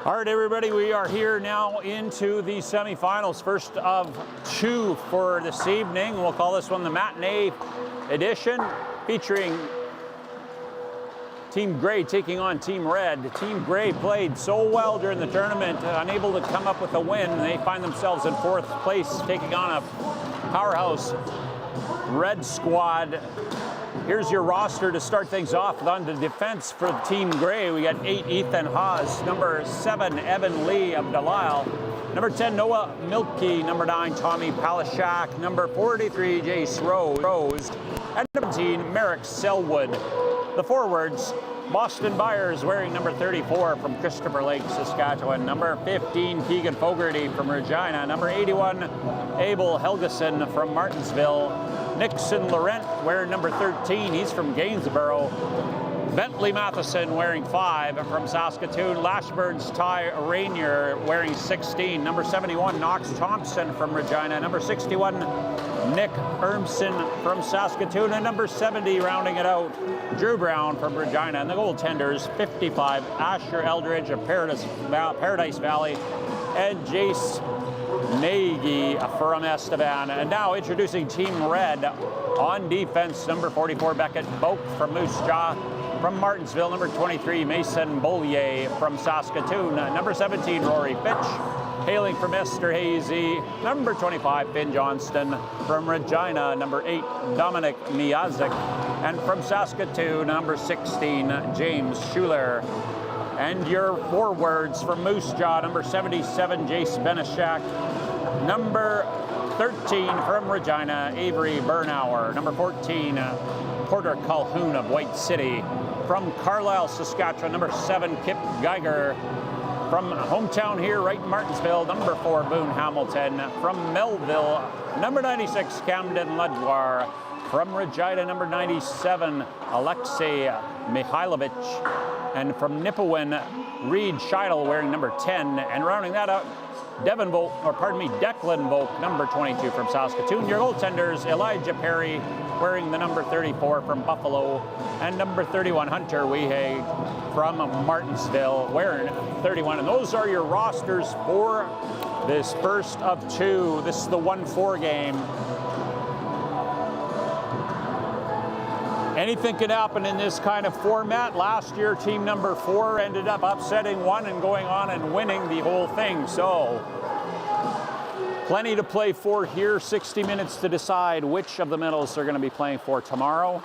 All right, everybody, we are here now into the semifinals. First of two for this evening. We'll call this one the matinee edition, featuring Team Gray taking on Team Red. Team Gray played so well during the tournament, unable to come up with a win. They find themselves in fourth place, taking on a powerhouse Red squad. Here's your roster to start things off. On the defense for Team Gray, we got 8, Ethan Haas. Number 7, Evan Lee of Delisle. Number 10, Noah Milkey. Number 9, Tommy Palashak. Number 43, Jace Rose. And number 17, Merrick Selwood. The forwards, Boston Byers wearing number 34 from Christopher Lake, Saskatchewan. Number 15, Keegan Fogarty from Regina. Number 81, Abel Helgeson from Martensville. Nixon Laurent wearing number 13, he's from Gainsborough. Bentley Matheson wearing 5 from Saskatoon. Lashburn's Ty Rainier wearing 16. Number 71, Knox Thompson from Regina. Number 61, Nick Ermson from Saskatoon. And number 70, rounding it out, Drew Brown from Regina. And the goaltenders, 55, Asher Eldridge of Paradise Valley, and Jace Nagy from Estevan. And now introducing Team Red on defense, number 44, Beckett Boak from Moose Jaw. From Martensville, number 23, Mason Bollier from Saskatoon. Number 17, Rory Fitch, hailing from Esterhazy. Number 25, Finn Johnston from Regina. Number 8, Dominic Miazik. And from Saskatoon, number 16, James Schuler. And your forwards from Moose Jaw, number 77, Jace Benishak. Number 13 from Regina, Avery Bernauer. Number 14, Porter Calhoun of White City. From Carlisle, Saskatchewan, number 7, Kip Geiger. From hometown here, right in Martensville, number 4, Boone Hamilton. From Melville, number 96, Camden Ludwar. From Regina, number 97, Alexei Mihailovich. And from Nipawin, Reed Scheidel wearing number 10. And rounding that out, Declan Volk, number 22 from Saskatoon. Your goaltenders, Elijah Perry wearing the number 34 from Buffalo. And number 31, Hunter Wehag from Martensville wearing 31. And those are your rosters for this first of two. This is the 1-4 game. Anything could happen in this kind of format. Last year, team number 4 ended up upsetting one and going on and winning the whole thing. So, plenty to play for here. 60 minutes to decide which of the medals they're going to be playing for tomorrow.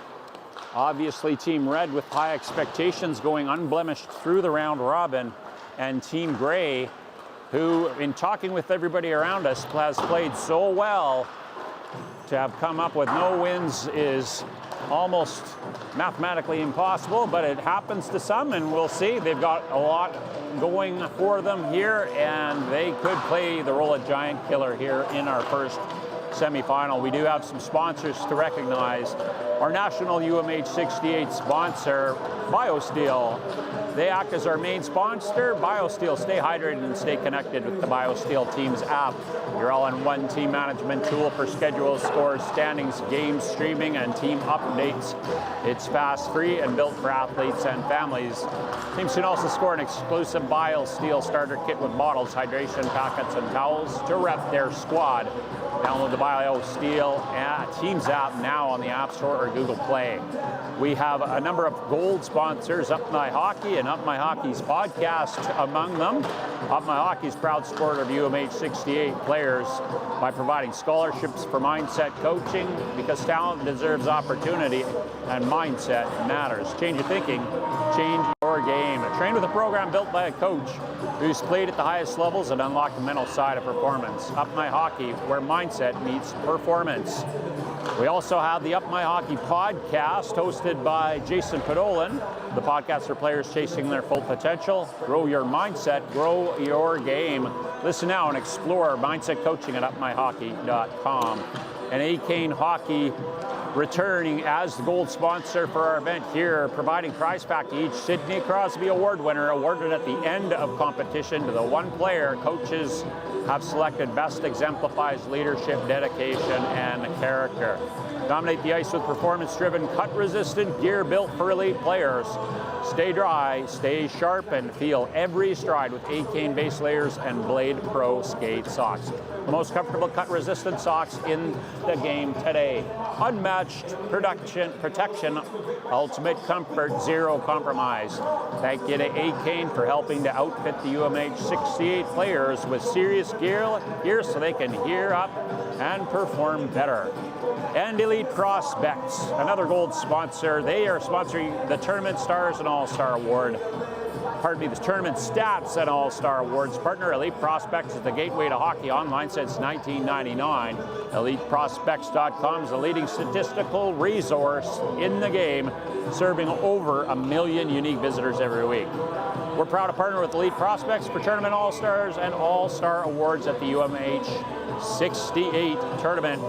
Obviously, Team Red with high expectations going unblemished through the round robin. And Team Gray, who, in talking with everybody around us, has played so well, to have come up with no wins is almost mathematically impossible, but it happens to some, and we'll see. They've got a lot going for them here, and they could play the role of giant killer here in our first semifinal. We do have some sponsors to recognize. Our national UMH-68 sponsor, BioSteel. They act as our main sponsor. BioSteel, stay hydrated and stay connected with the BioSteel Teams app. Your all-in-one team management tool for schedules, scores, standings, games, streaming, and team updates. It's fast, free, and built for athletes and families. Teams can also score an exclusive BioSteel starter kit with bottles, hydration packets, and towels to rep their squad. Download the BioSteel Teams app now on the App Store or Google Play. We have a number of gold sponsors, Up My Hockey and Up My Hockey's podcast among them. Up My Hockey's proud supporter of UMH-68 players by providing scholarships for mindset coaching, because talent deserves opportunity and mindset matters. Change your thinking, change your game. Train with a program built by a coach who's played at the highest levels and unlocked the mental side of performance. Up My Hockey, where mindset meets performance. We also have the Up My Hockey podcast, hosted by Jason Podolin. The podcast for players chasing their full potential. Grow your mindset, grow your game. Listen now and explore mindset coaching at upmyhockey.com. and A-Cane Hockey returning as the gold sponsor for our event here, providing prize pack to each Sidney Crosby Award winner, awarded at the end of competition to the one player coaches have selected best exemplifies leadership, dedication, and character. Dominate the ice with performance-driven, cut-resistant gear built for elite players. Stay dry, stay sharp, and feel every stride with A-Cane base layers and Blade Pro skate socks. The most comfortable cut-resistant socks in the game today. Unmatched protection, ultimate comfort, zero compromise. Thank you to A-Cane for helping to outfit the UMH-68 players with serious gear so they can gear up and perform better. And Elite Prospects, another gold sponsor. They are sponsoring the Tournament Stars and All-Star Award. Pardon me, the Tournament Stats and All-Star Awards partner. Elite Prospects is the gateway to hockey online since 1999. EliteProspects.com is the leading statistical resource in the game, serving over 1 million unique visitors every week. We're proud to partner with Elite Prospects for Tournament All-Stars and All-Star Awards at the UMH-68 tournament.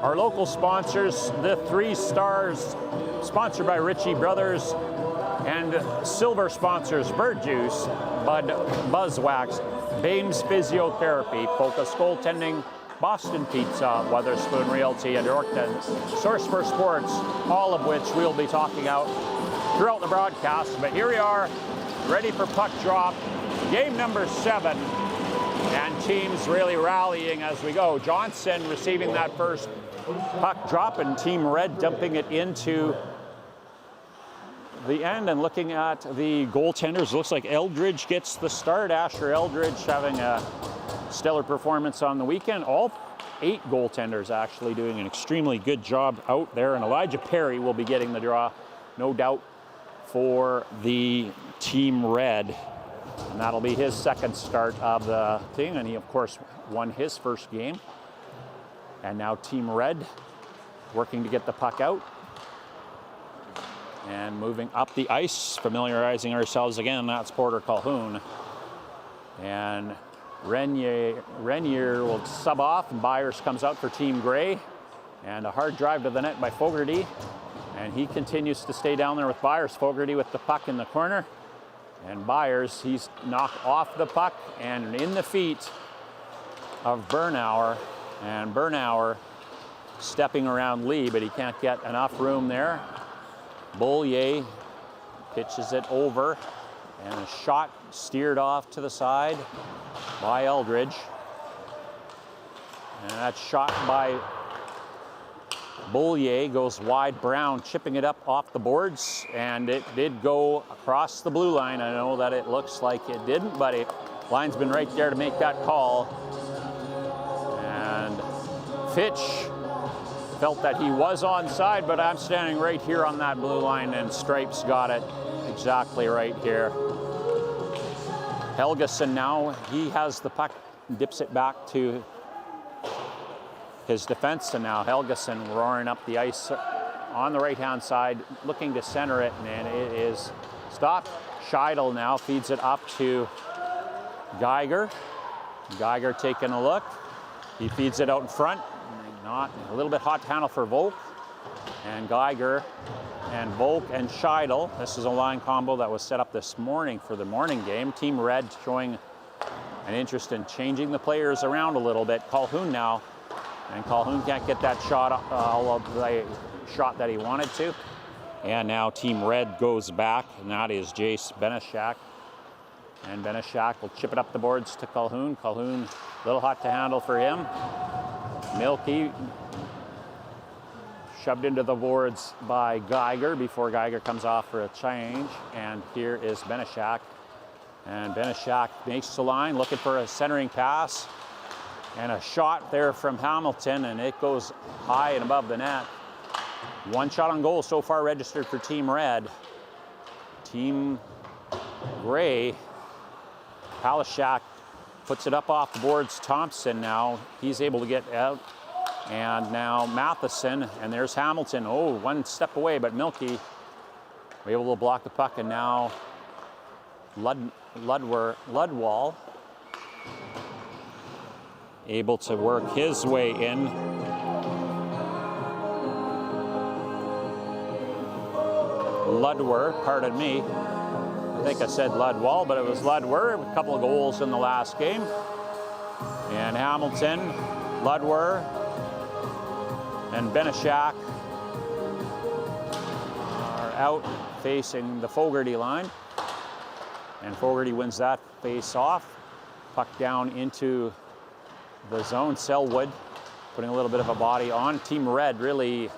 Our local sponsors, the 3 Stars, sponsored by Ritchie Brothers, and silver sponsors, Bird Juice, Bud Buzzwax, Bames Physiotherapy, Focus Goaltending, Boston Pizza, Weatherspoon Realty, and Yorkton Source for Sports, all of which we'll be talking about throughout the broadcast. But here we are, ready for puck drop, game number 7, and teams really rallying as we go. Johnson receiving that first puck drop, and Team Red dumping it into the end. And looking at the goaltenders, looks like Eldridge gets the start. Asher Eldridge having a stellar performance on the weekend. All 8 goaltenders actually doing an extremely good job out there, and Elijah Perry will be getting the draw, no doubt, for the Team Red, and that'll be his second start of the thing, and he of course won his first game. And now Team Red working to get the puck out and moving up the ice, familiarizing ourselves again. That's Porter Calhoun, and Renier will sub off, and Byers comes out for Team Gray, and a hard drive to the net by Fogarty, and he continues to stay down there with Byers. Fogarty with the puck in the corner, and Byers, he's knocked off the puck and in the feet of Bernauer, and Bernauer stepping around Lee, but he can't get enough room there. Beaulier pitches it over, and a shot steered off to the side by Eldridge. And that shot by Beaulier goes wide. Brown chipping it up off the boards, and it did go across the blue line. I know that it looks like it didn't, but the line's been right there to make that call. And Fitch felt that he was onside, but I'm standing right here on that blue line, and Stripes got it exactly right here. Helgeson now, he has the puck, dips it back to his defense, and now Helgeson roaring up the ice on the right-hand side, looking to center it, and it is stopped. Scheidel now feeds it up to Geiger. Geiger taking a look. He feeds it out in front. Not a little bit hot to handle for Volk. And Geiger and Volk and Scheidel. This is a line combo that was set up this morning for the morning game. Team Red showing an interest in changing the players around a little bit. Calhoun now, and Calhoun can't get that shot, all of the shot that he wanted to. And now Team Red goes back, and that is Jace Benishak. And Benishak will chip it up the boards to Calhoun. Calhoun, a little hot to handle for him. Milky shoved into the boards by Geiger before Geiger comes off for a change. And here is Benishak. And Benishak makes the line, looking for a centering pass. And a shot there from Hamilton, and it goes high and above the net. One shot on goal so far registered for Team Red. Team Gray, Palashak puts it up off the boards. Thompson now, he's able to get out. And now Matheson, and there's Hamilton. Oh, one step away, but Milky able to block the puck, and now Ludwall able to work his way in. Ludwer, pardon me. I think I said Ludwall, but it was Ludwer. A couple of goals in the last game. And Hamilton, Ludwer, and Benishak are out facing the Fogarty line. And Fogarty wins that face off. Puck down into the zone. Selwood putting a little bit of a body on. Team Red really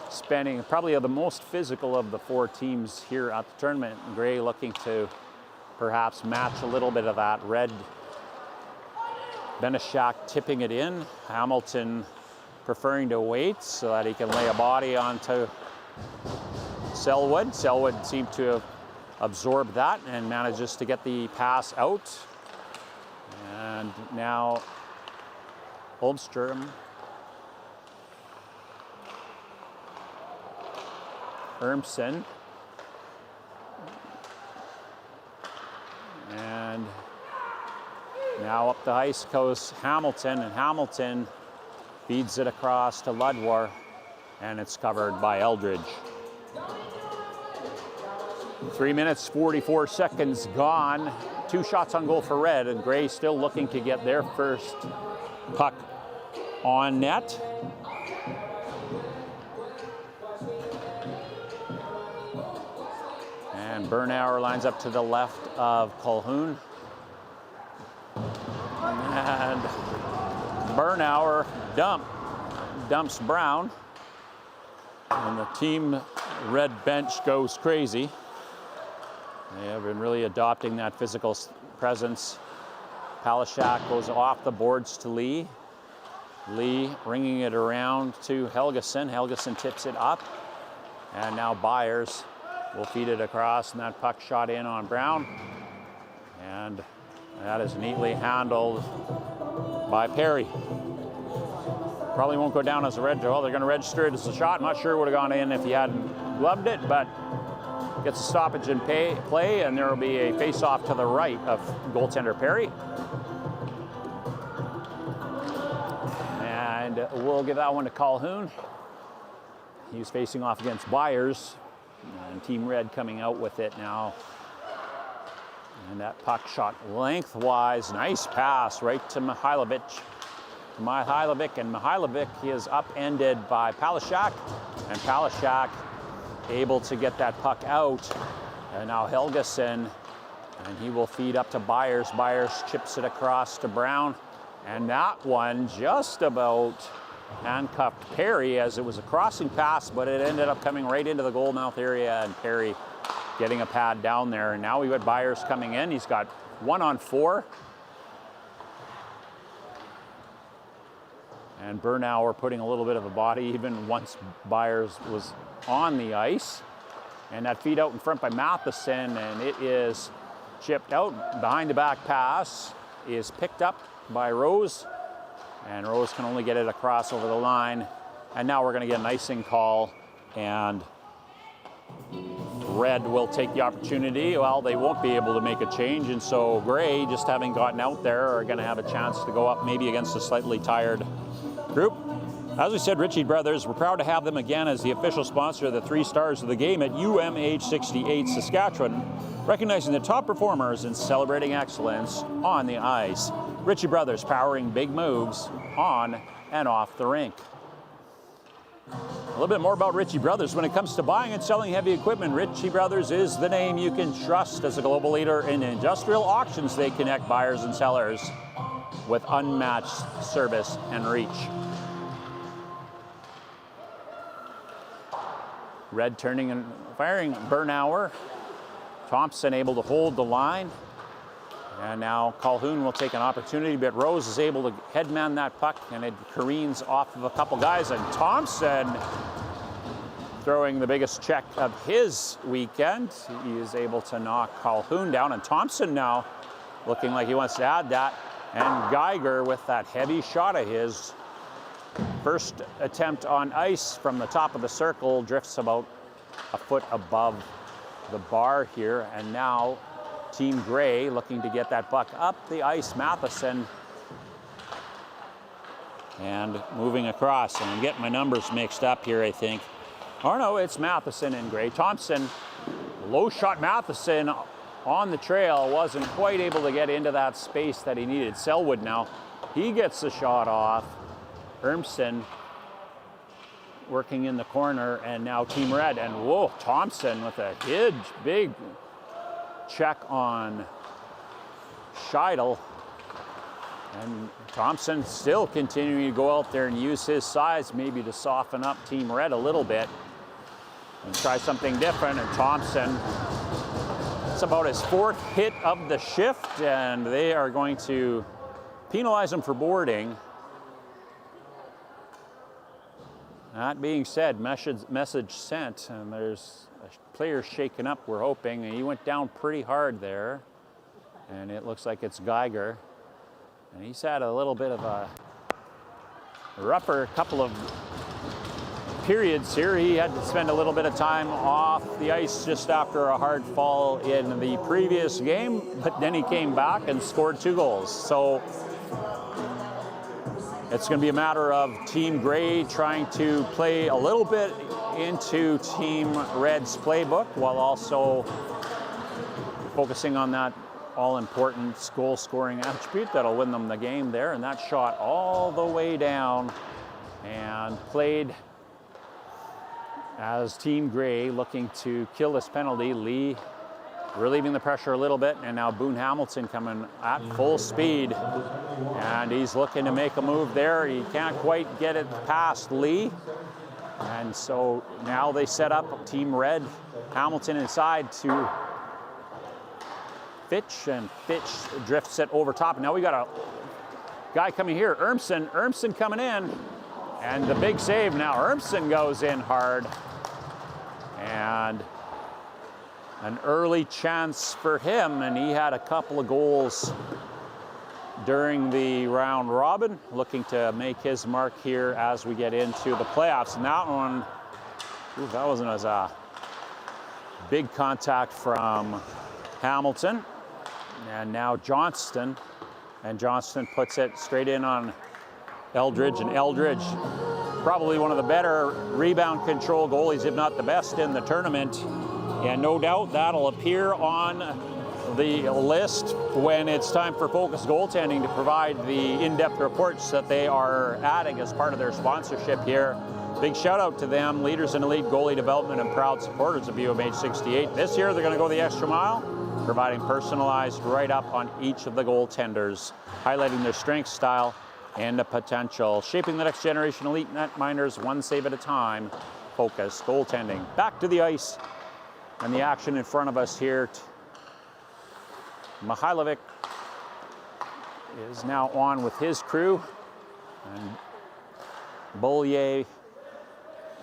spending probably the most physical of the four teams here at the tournament. Gray looking to perhaps match a little bit of that. Red, Benishak tipping it in. Hamilton preferring to wait so that he can lay a body onto Selwood. Selwood seemed to have absorbed that and manages to get the pass out. And now Holmstrom, Ermson, and now up the ice goes Hamilton, and Hamilton feeds it across to Ludwar, and it's covered by Eldridge. 3 minutes, 44 seconds gone. 2 shots on goal for Red, and Gray still looking to get their first puck on net. And Bernauer lines up to the left of Colhoun. And Bernauer dumps Brown. And the Team Red bench goes crazy. They have been really adopting that physical presence. Palashak goes off the boards to Lee. Lee bringing it around to Helgeson. Helgeson tips it up. And now Byers will feed it across, and that puck shot in on Brown. And that is neatly handled by Perry. Probably won't go down as a red. Well, they're going to register it as a shot. I'm not sure it would have gone in if he hadn't gloved it, but gets a stoppage in play, and there will be a face-off to the right of goaltender Perry. And we'll give that one to Colhoun. He's facing off against Byers, and Team Red coming out with it now. And that puck shot lengthwise. Nice pass right to Mihailovic. And Mihailovic is upended by Palashak, and Palashak able to get that puck out. And now Helgeson, and he will feed up to Byers. Byers chips it across to Brown, and that one just about handcuffed Perry, as it was a crossing pass, but it ended up coming right into the goal mouth area, and Perry getting a pad down there. And now we've got Byers coming in. He's got 1-on-4. And Bernauer putting a little bit of a body even once Byers was on the ice. And that feed out in front by Matheson, and it is chipped out. Behind the back pass is picked up by Rose, and Rose can only get it across over the line. And now we're going to get an icing call, and Red will take the opportunity. Well, they won't be able to make a change, and so Gray, just having gotten out there, are going to have a chance to go up maybe against a slightly tired group. As we said, Ritchie Brothers, we're proud to have them again as the official sponsor of the 3 stars of the game at UMH-68 Saskatchewan, recognizing the top performers and celebrating excellence on the ice. Ritchie Brothers, powering big moves on and off the rink. A little bit more about Ritchie Brothers. When it comes to buying and selling heavy equipment, Ritchie Brothers is the name you can trust. As a global leader in industrial auctions, they connect buyers and sellers with unmatched service and reach. Red turning and firing. Bernauer. Thompson able to hold the line. And now Colhoun will take an opportunity, but Rose is able to headman that puck, and it careens off of a couple guys. And Thompson throwing the biggest check of his weekend. He is able to knock Colhoun down, and Thompson now looking like he wants to add that. And Geiger with that heavy shot of his. First attempt on ice from the top of the circle, drifts about a foot above the bar here. And now Team Gray looking to get that puck up the ice. Matheson, and moving across. And I'm getting my numbers mixed up here, I think. Oh no, it's Matheson and Gray. Thompson Low shot. Matheson on the trail wasn't quite able to get into that space that he needed. Selwood now, he gets the shot off. Urmson working in the corner, and now Team Red, and whoa, Thompson with a huge, big check on Scheidel. And Thompson still continuing to go out there and use his size maybe to soften up Team Red a little bit and try something different. And Thompson, it's about his 4th hit of the shift, and they are going to penalize him for boarding. That being said, message sent, and there's a player shaken up, we're hoping, and he went down pretty hard there. And it looks like it's Geiger. And he's had a little bit of a rougher couple of periods here. He had to spend a little bit of time off the ice just after a hard fall in the previous game, but then he came back and scored 2 goals. So it's going to be a matter of Team Gray trying to play a little bit into Team Red's playbook while also focusing on that all-important goal-scoring attribute that'll win them the game there. And that shot all the way down and played as Team Gray looking to kill this penalty. Lee relieving the pressure a little bit, and now Boone Hamilton coming at full speed, and he's looking to make a move there. He can't quite get it past Lee, and so now they set up Team Red. Hamilton inside to Fitch, and Fitch drifts it over top. Now we got a guy coming here, Urmson coming in, and the big save now. Urmson goes in hard, and an early chance for him, and he had a couple of goals during the round robin, looking to make his mark here as we get into the playoffs. And that one, that wasn't as a big contact from Hamilton. And now Johnston, and Johnston puts it straight in on Eldridge, and Eldridge, probably one of the better rebound control goalies, if not the best in the tournament. And no doubt that'll appear on the list when it's time for Focus Goaltending to provide the in-depth reports that they are adding as part of their sponsorship here. Big shout out to them, leaders in elite goalie development and proud supporters of UMH-68. This year they're going to go the extra mile, providing personalized write-up on each of the goaltenders, highlighting their strengths, style, and the potential. Shaping the next generation elite netminders one save at a time. Focus Goaltending. Back to the ice and the action in front of us here. Mihailovic is now on with his crew, and Bollier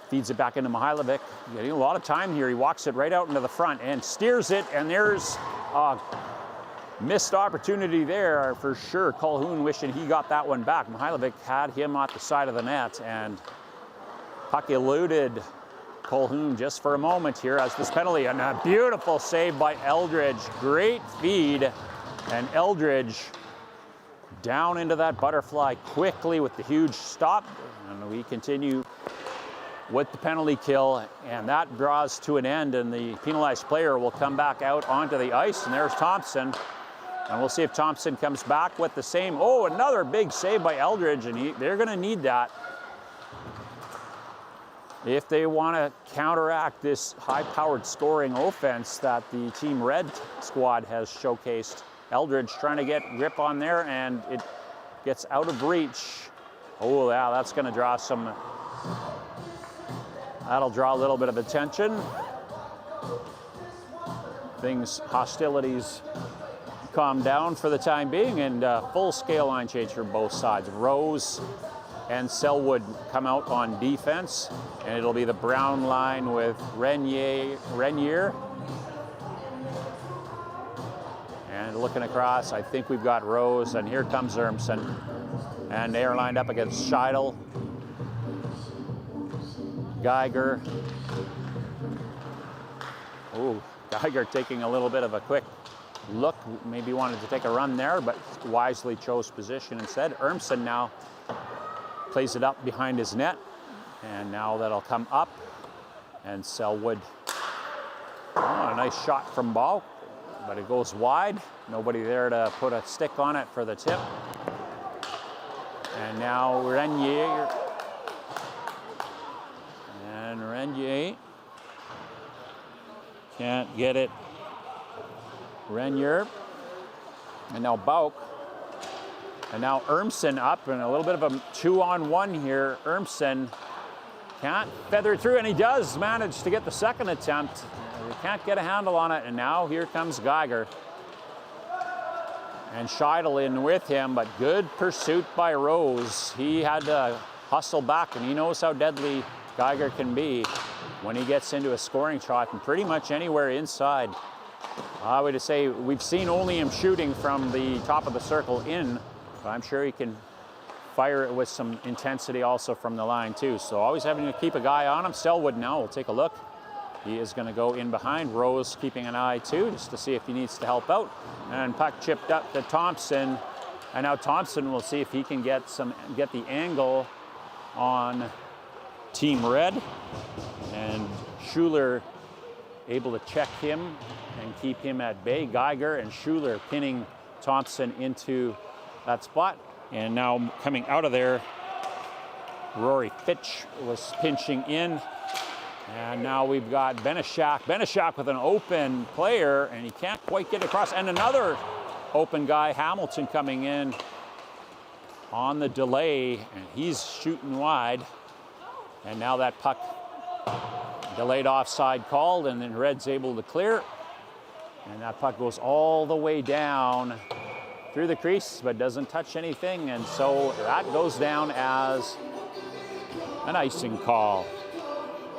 feeds it back into Mihailovic. Getting a lot of time here. He walks it right out into the front and steers it, and there's a missed opportunity there for sure. Colhoun wishing he got that one back. Mihailovic had him at the side of the net, and puck eluded Colhoun just for a moment here as this penalty, and a beautiful save by Eldridge. Great feed, and Eldridge down into that butterfly quickly with the huge stop, and we continue with the penalty kill, and that draws to an end, and the penalized player will come back out onto the ice, and there's Thompson, and we'll see if Thompson comes back with the same. Oh, another big save by Eldridge, and they're going to need that if they want to counteract this high-powered scoring offense that the Team Red squad has showcased. Eldridge trying to get grip on there, and it gets out of reach. Oh, yeah, that's going to draw some... That'll draw a little bit of attention. Hostilities calm down for the time being, and full-scale line change for both sides. Rose and Selwood come out on defense, and it'll be the Brown line with Renier. And looking across, I think we've got Rose, and here comes Urmson. And they are lined up against Scheidel, Geiger. Ooh, Geiger taking a little bit of a quick look, maybe wanted to take a run there, but wisely chose position instead. Urmson now plays it up behind his net, and now that'll come up, and Selwood Oh, a nice shot from Bauk, but it goes wide. Nobody there to put a stick on it for the tip. And now Renier. And Renier can't get it. Renier. And now Bauk. And now Ermsen up, and a little bit of a 2-on-1 here. Ermsen can't feather through, and he does manage to get the second attempt. He can't get a handle on it, and now here comes Geiger. And Scheidel in with him, but good pursuit by Rose. He had to hustle back, and he knows how deadly Geiger can be when he gets into a scoring shot, and pretty much anywhere inside. I would say we've seen only him shooting from the top of the circle in, but I'm sure he can fire it with some intensity also from the line too. So always having to keep a guy on him. Selwood now will take a look. He is going to go in behind. Rose keeping an eye too, just to see if he needs to help out. And puck chipped up to Thompson. And now Thompson will see if he can get the angle on Team Red. And Schuler able to check him and keep him at bay. Geiger and Schuler pinning Thompson into that spot. And now coming out of there, Rory Fitch was pinching in. And now we've got Benishak. Benishak with an open player, and he can't quite get across. And another open guy, Hamilton, coming in on the delay, and he's shooting wide. And now that puck, delayed offside called, and then Red's able to clear. And that puck goes all the way down through the crease, but doesn't touch anything. And so that goes down as an icing call.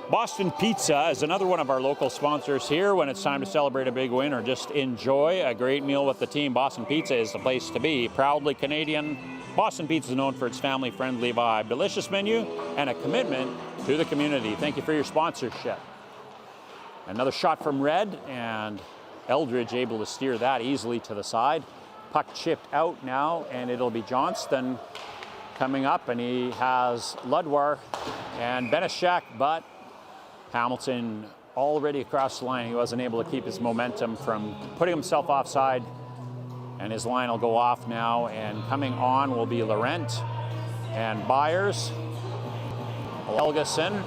Boston Pizza is another one of our local sponsors here. When it's time to celebrate a big win or just enjoy a great meal with the team, Boston Pizza is the place to be. Proudly Canadian, Boston Pizza is known for its family-friendly vibe, delicious menu, and a commitment to the community. Thank you for your sponsorship. Another shot from Red, and Eldridge able to steer that easily to the side. Puck chipped out now, and it'll be Johnston coming up, and he has Ludwar and Benishak, but Hamilton already across the line. He wasn't able to keep his momentum from putting himself offside, and his line will go off now. And coming on will be Laurent and Byers, Helgeson,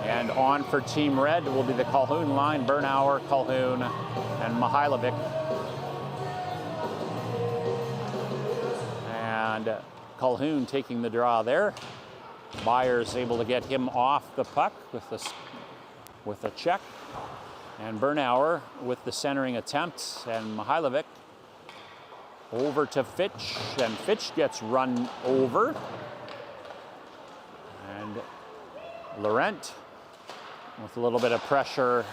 and on for Team Red will be the Calhoun line, Bernauer, Calhoun, and Mihailovic. And Calhoun taking the draw there. Byers able to get him off the puck with a check. And Bernauer with the centering attempt, and Mihailovic over to Fitch, and Fitch gets run over. And Laurent with a little bit of pressure,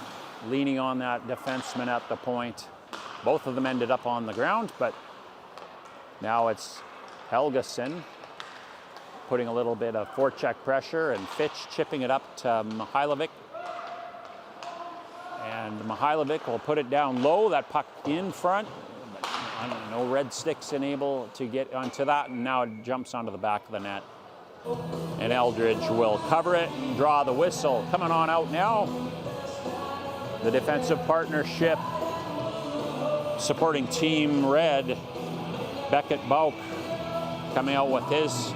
leaning on that defenseman at the point. Both of them ended up on the ground, but now it's Helgeson putting a little bit of forecheck pressure, and Fitch chipping it up to Mihailovic. And Mihailovic will put it down low, that puck in front. But I don't know, Red sticks able to get onto that, and now it jumps onto the back of the net. And Eldridge will cover it and draw the whistle. Coming on out now, the defensive partnership supporting Team Red, Beckett Bauk, coming out with his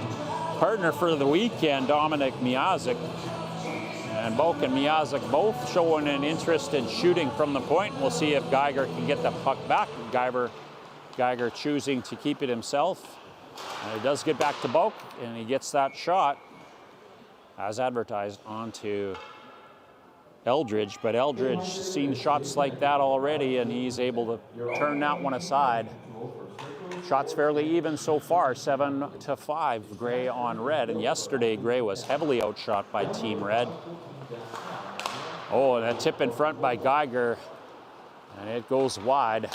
partner for the weekend, Dominic Miazik. And Bauk and Miazik both showing an interest in shooting from the point. We'll see if Geiger can get the puck back. Geiger choosing to keep it himself. And he does get back to Bauk, and he gets that shot, as advertised, onto Eldridge. But Eldridge has seen shots like that already, and he's able to turn that one aside. Shots fairly even so far, 7-5, Gray on Red. And yesterday, Gray was heavily outshot by Team Red. Oh, and a tip in front by Geiger, and it goes wide.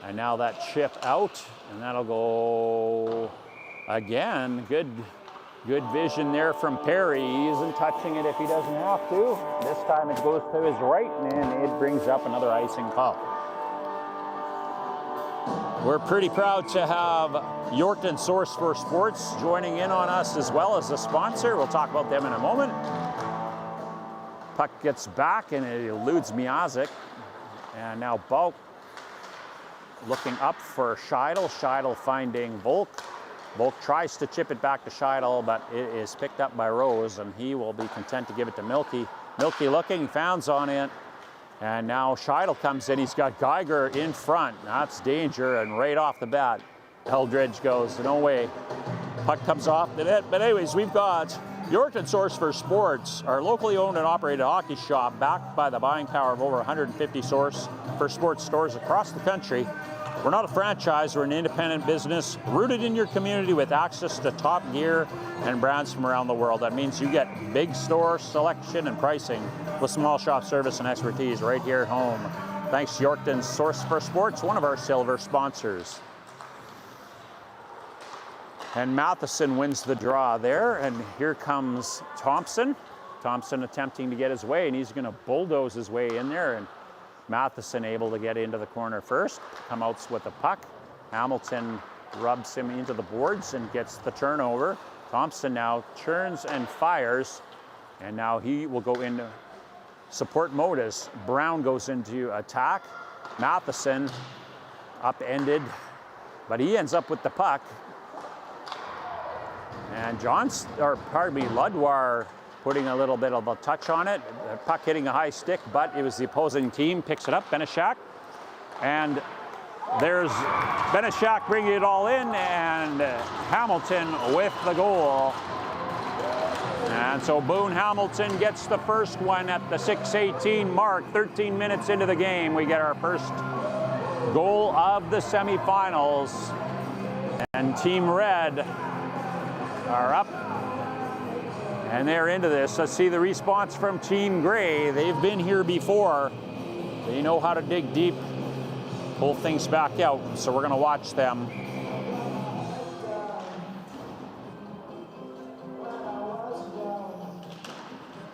And now that chip out, and that'll go again. Good vision there from Perry. He isn't touching it if he doesn't have to. This time it goes to his right, and it brings up another icing call. We're pretty proud to have Yorkton Source for Sports joining in on us as well as a sponsor. We'll talk about them in a moment. Puck gets back and it eludes Miazik. And now Bulk looking up for Scheidel. Scheidel finding Volk. Volk tries to chip it back to Scheidel, but it is picked up by Rose, and he will be content to give it to Milky. Milky looking, Founds on it. And now Scheidel comes in. He's got Geiger in front. That's danger, and right off the bat, Eldridge goes, no way. Puck comes off the net. But anyways, we've got Yorkton Source for Sports, our locally owned and operated hockey shop, backed by the buying power of over 150 Source for Sports stores across the country. We're not a franchise, we're an independent business rooted in your community with access to top gear and brands from around the world. That means you get big store selection and pricing with small shop service and expertise right here at home. Thanks to Yorkton Source for Sports, one of our silver sponsors. And Matheson wins the draw there, and here comes Thompson. Thompson attempting to get his way, and he's going to bulldoze his way in there, and Matheson able to get into the corner first, come out with the puck. Hamilton rubs him into the boards and gets the turnover. Thompson now turns and fires, and now he will go into support Modus. Brown goes into attack. Matheson upended, but he ends up with the puck. And Ludwar putting a little bit of a touch on it. The puck hitting a high stick, but it was the opposing team. Picks it up, Benishak. And there's Benishak bringing it all in, and Hamilton with the goal. And so Boone Hamilton gets the first one at the 6:18 mark. 13 minutes into the game, we get our first goal of the semifinals. And Team Red are up. And they're into this. Let's see the response from Team Gray. They've been here before. They know how to dig deep, pull things back out. So we're going to watch them.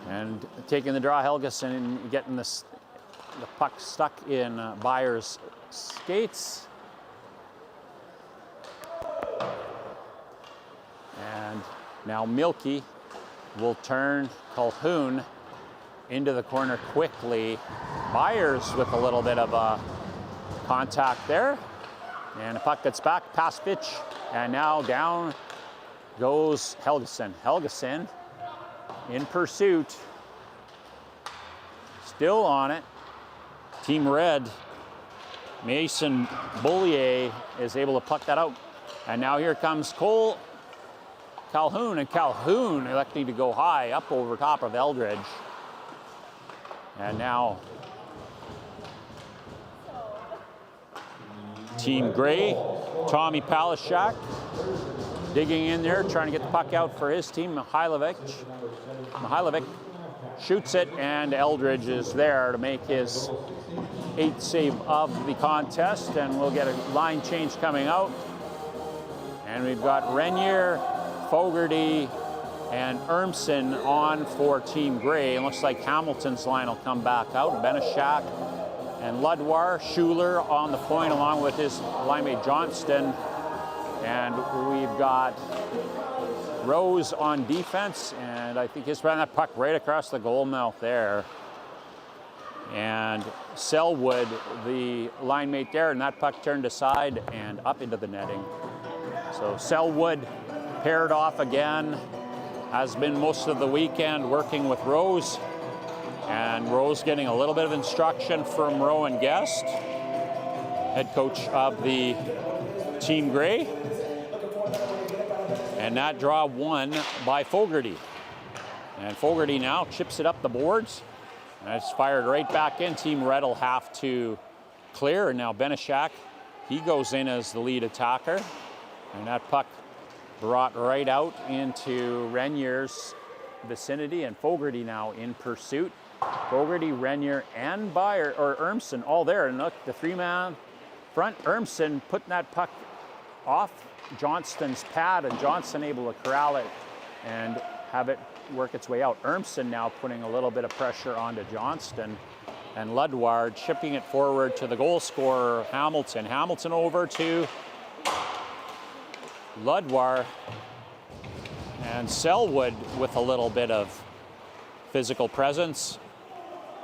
And taking the draw, Helgeson, and getting the puck stuck in Byers' skates. And now Milky will turn Calhoun into the corner quickly. Byers with a little bit of a contact there. And the puck gets back past Fitch. And now down goes Helgeson. Helgeson in pursuit. Still on it. Team Red, Mason Bollier is able to puck that out. And now here comes Calhoun, and Calhoun electing to go high up over top of Eldridge. And now Team Gray, Tommy Palashak digging in there, trying to get the puck out for his team. Mihailovic shoots it, and Eldridge is there to make his 8th save of the contest, and we'll get a line change coming out. And we've got Renier, Fogarty, and Ermson on for Team Gray. It looks like Hamilton's line will come back out. Benishak and Ludwar. Schuler on the point along with his linemate Johnston. And we've got Rose on defense, and I think he's running that puck right across the goal mouth there. And Selwood, the line mate there, and that puck turned aside and up into the netting. So Selwood paired off again, has been most of the weekend working with Rose. And Rose getting a little bit of instruction from Rowan Guest, head coach of the Team Gray. And that draw won by Fogarty. And Fogarty now chips it up the boards. And it's fired right back in. Team Red will have to clear. And now Benishak, he goes in as the lead attacker. And that puck brought right out into Renier's vicinity. And Fogarty now in pursuit. Fogarty, Renier, and Ermson all there. And look, the three-man front. Ermson putting that puck off Johnston's pad, and Johnston able to corral it and have it work its way out. Ermson now putting a little bit of pressure onto Johnston, and Ludward chipping it forward to the goal scorer, Hamilton. Hamilton over to Ludward, and Selwood with a little bit of physical presence.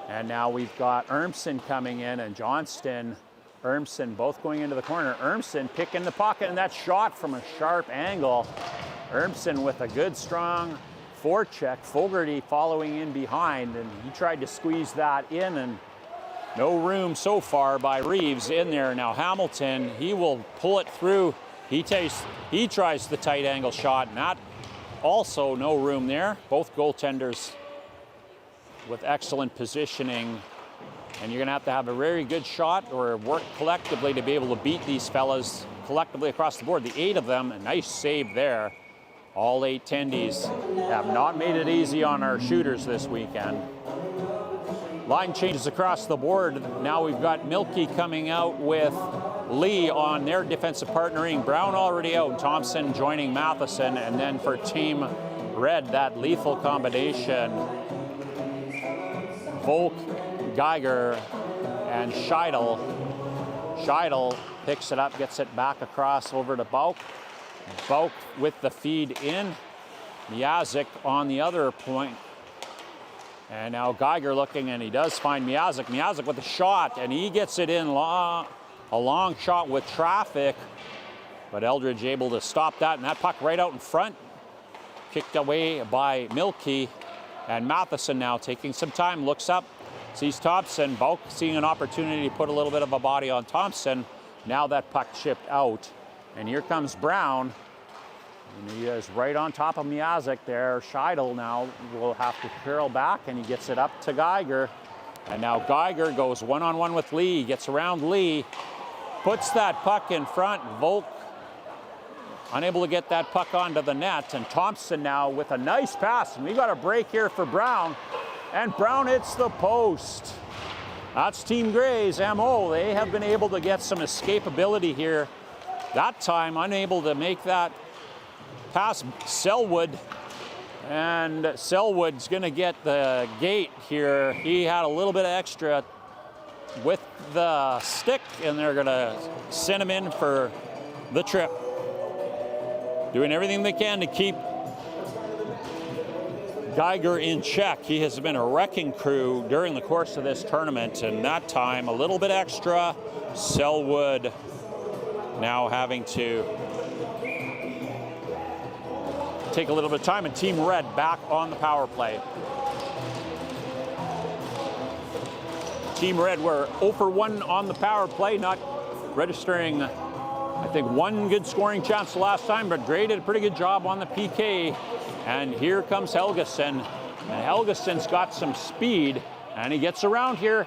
And now we've got Urmson coming in and Johnston, Urmson both going into the corner. Urmson picking the pocket, and that shot from a sharp angle. Urmson with a good strong forecheck. Fogarty following in behind, and he tried to squeeze that in, and no room so far by Reeves in there. Now Hamilton, he will pull it through. He tries the tight angle shot, and that also no room there. Both goaltenders with excellent positioning, and you're gonna have a very good shot or work collectively to be able to beat these fellas collectively across the board. The 8 of them, a nice save there. All 8 tendies have not made it easy on our shooters this weekend. Line changes across the board. Now we've got Milky coming out with Lee on their defensive partnering. Brown already out, Thompson joining Matheson, and then for Team Red, that lethal combination. Volk, Geiger, and Scheidel. Scheidel picks it up, gets it back across over to Bauk. Bauk with the feed in. Miazik on the other point. And now Geiger looking, and he does find Miazik. Miazik with a shot, and he gets it in a long shot with traffic. But Eldridge able to stop that, and that puck right out in front. Kicked away by Milky. And Matheson now taking some time, looks up, sees Thompson. Bauk seeing an opportunity to put a little bit of a body on Thompson. Now that puck chipped out. And here comes Brown. And he is right on top of Miazik there. Scheidel now will have to curl back, and he gets it up to Geiger. And now Geiger goes one-on-one with Lee, gets around Lee, puts that puck in front. Volk unable to get that puck onto the net, and Thompson now with a nice pass. And we got a break here for Brown, and Brown hits the post. That's Team Gray's MO. They have been able to get some escapability here. That time unable to make that pass. Selwood, and Selwood's gonna get the gate here. He had a little bit of extra with the stick, and they're gonna send him in for the trip. Doing everything they can to keep Geiger in check. He has been a wrecking crew during the course of this tournament, and that time a little bit extra. Selwood now having to take a little bit of time, and Team Red back on the power play. Team Red were 0 for 1 on the power play, not registering, I think, one good scoring chance the last time, but Gray did a pretty good job on the PK. And here comes Helgeson. And Helgeson's got some speed, and he gets around here,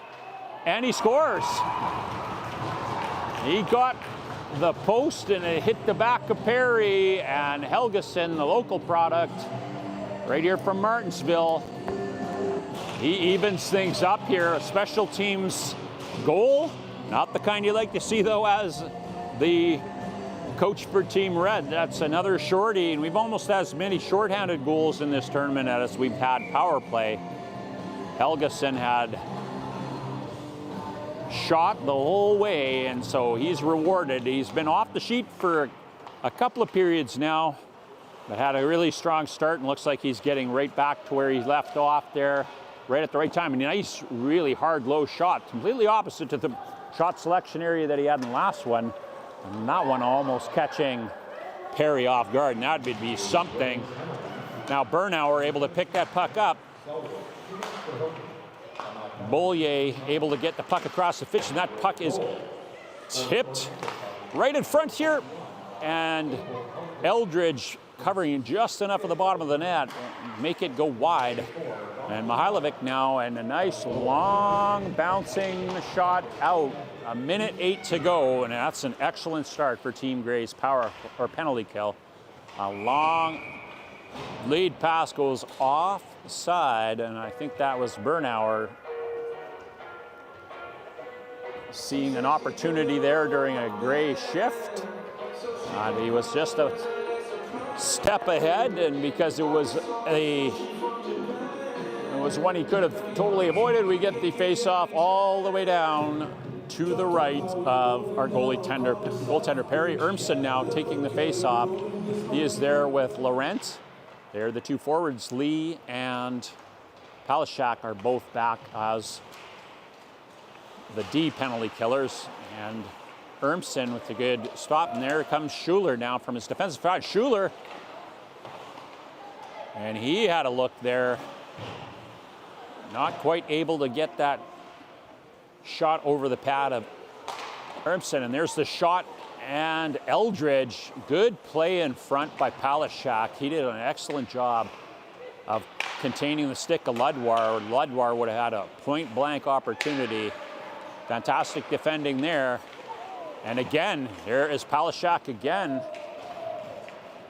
and he scores. He got the post, and it hit the back of Perry, and Helgeson, the local product, right here from Martensville, he evens things up here. A special teams goal, not the kind you like to see though as the coach for Team Red. That's another shorty, and we've almost had as many shorthanded goals in this tournament as we've had power play. Helgeson had shot the whole way, and so he's rewarded. He's been off the sheet for a couple of periods now, but had a really strong start, and looks like he's getting right back to where he left off there, right at the right time. A nice, really hard, low shot, completely opposite to the shot selection area that he had in the last one. And that one almost catching Perry off guard, and that would be something. Now Bernauer able to pick that puck up. Bollier able to get the puck across the pitch, and that puck is tipped right in front here. And Eldridge covering just enough of the bottom of the net, make it go wide. And Mihailovic now, and a nice long bouncing shot out. 1:08 to go, and that's an excellent start for Team Gray's power or penalty kill. A long lead pass goes offside, and I think that was Bernauer seeing an opportunity there during a Gray shift. He was just a step ahead, and because it was one he could have totally avoided, we get the face-off all the way down to the right of our goaltender Perry. Urmson now taking the face-off. He is there with Laurent. They're the two forwards, Lee and Palashak are both back as the D penalty killers, and Ermson with a good stop, and there comes Schuler now from his defensive side. Schuler, and he had a look there, not quite able to get that shot over the pad of Ermson, and there's the shot, and Eldridge, good play in front by Palashak. He did an excellent job of containing the stick of Ludwar. Ludwar would have had a point-blank opportunity. Fantastic defending there. And again, there is Palashak again,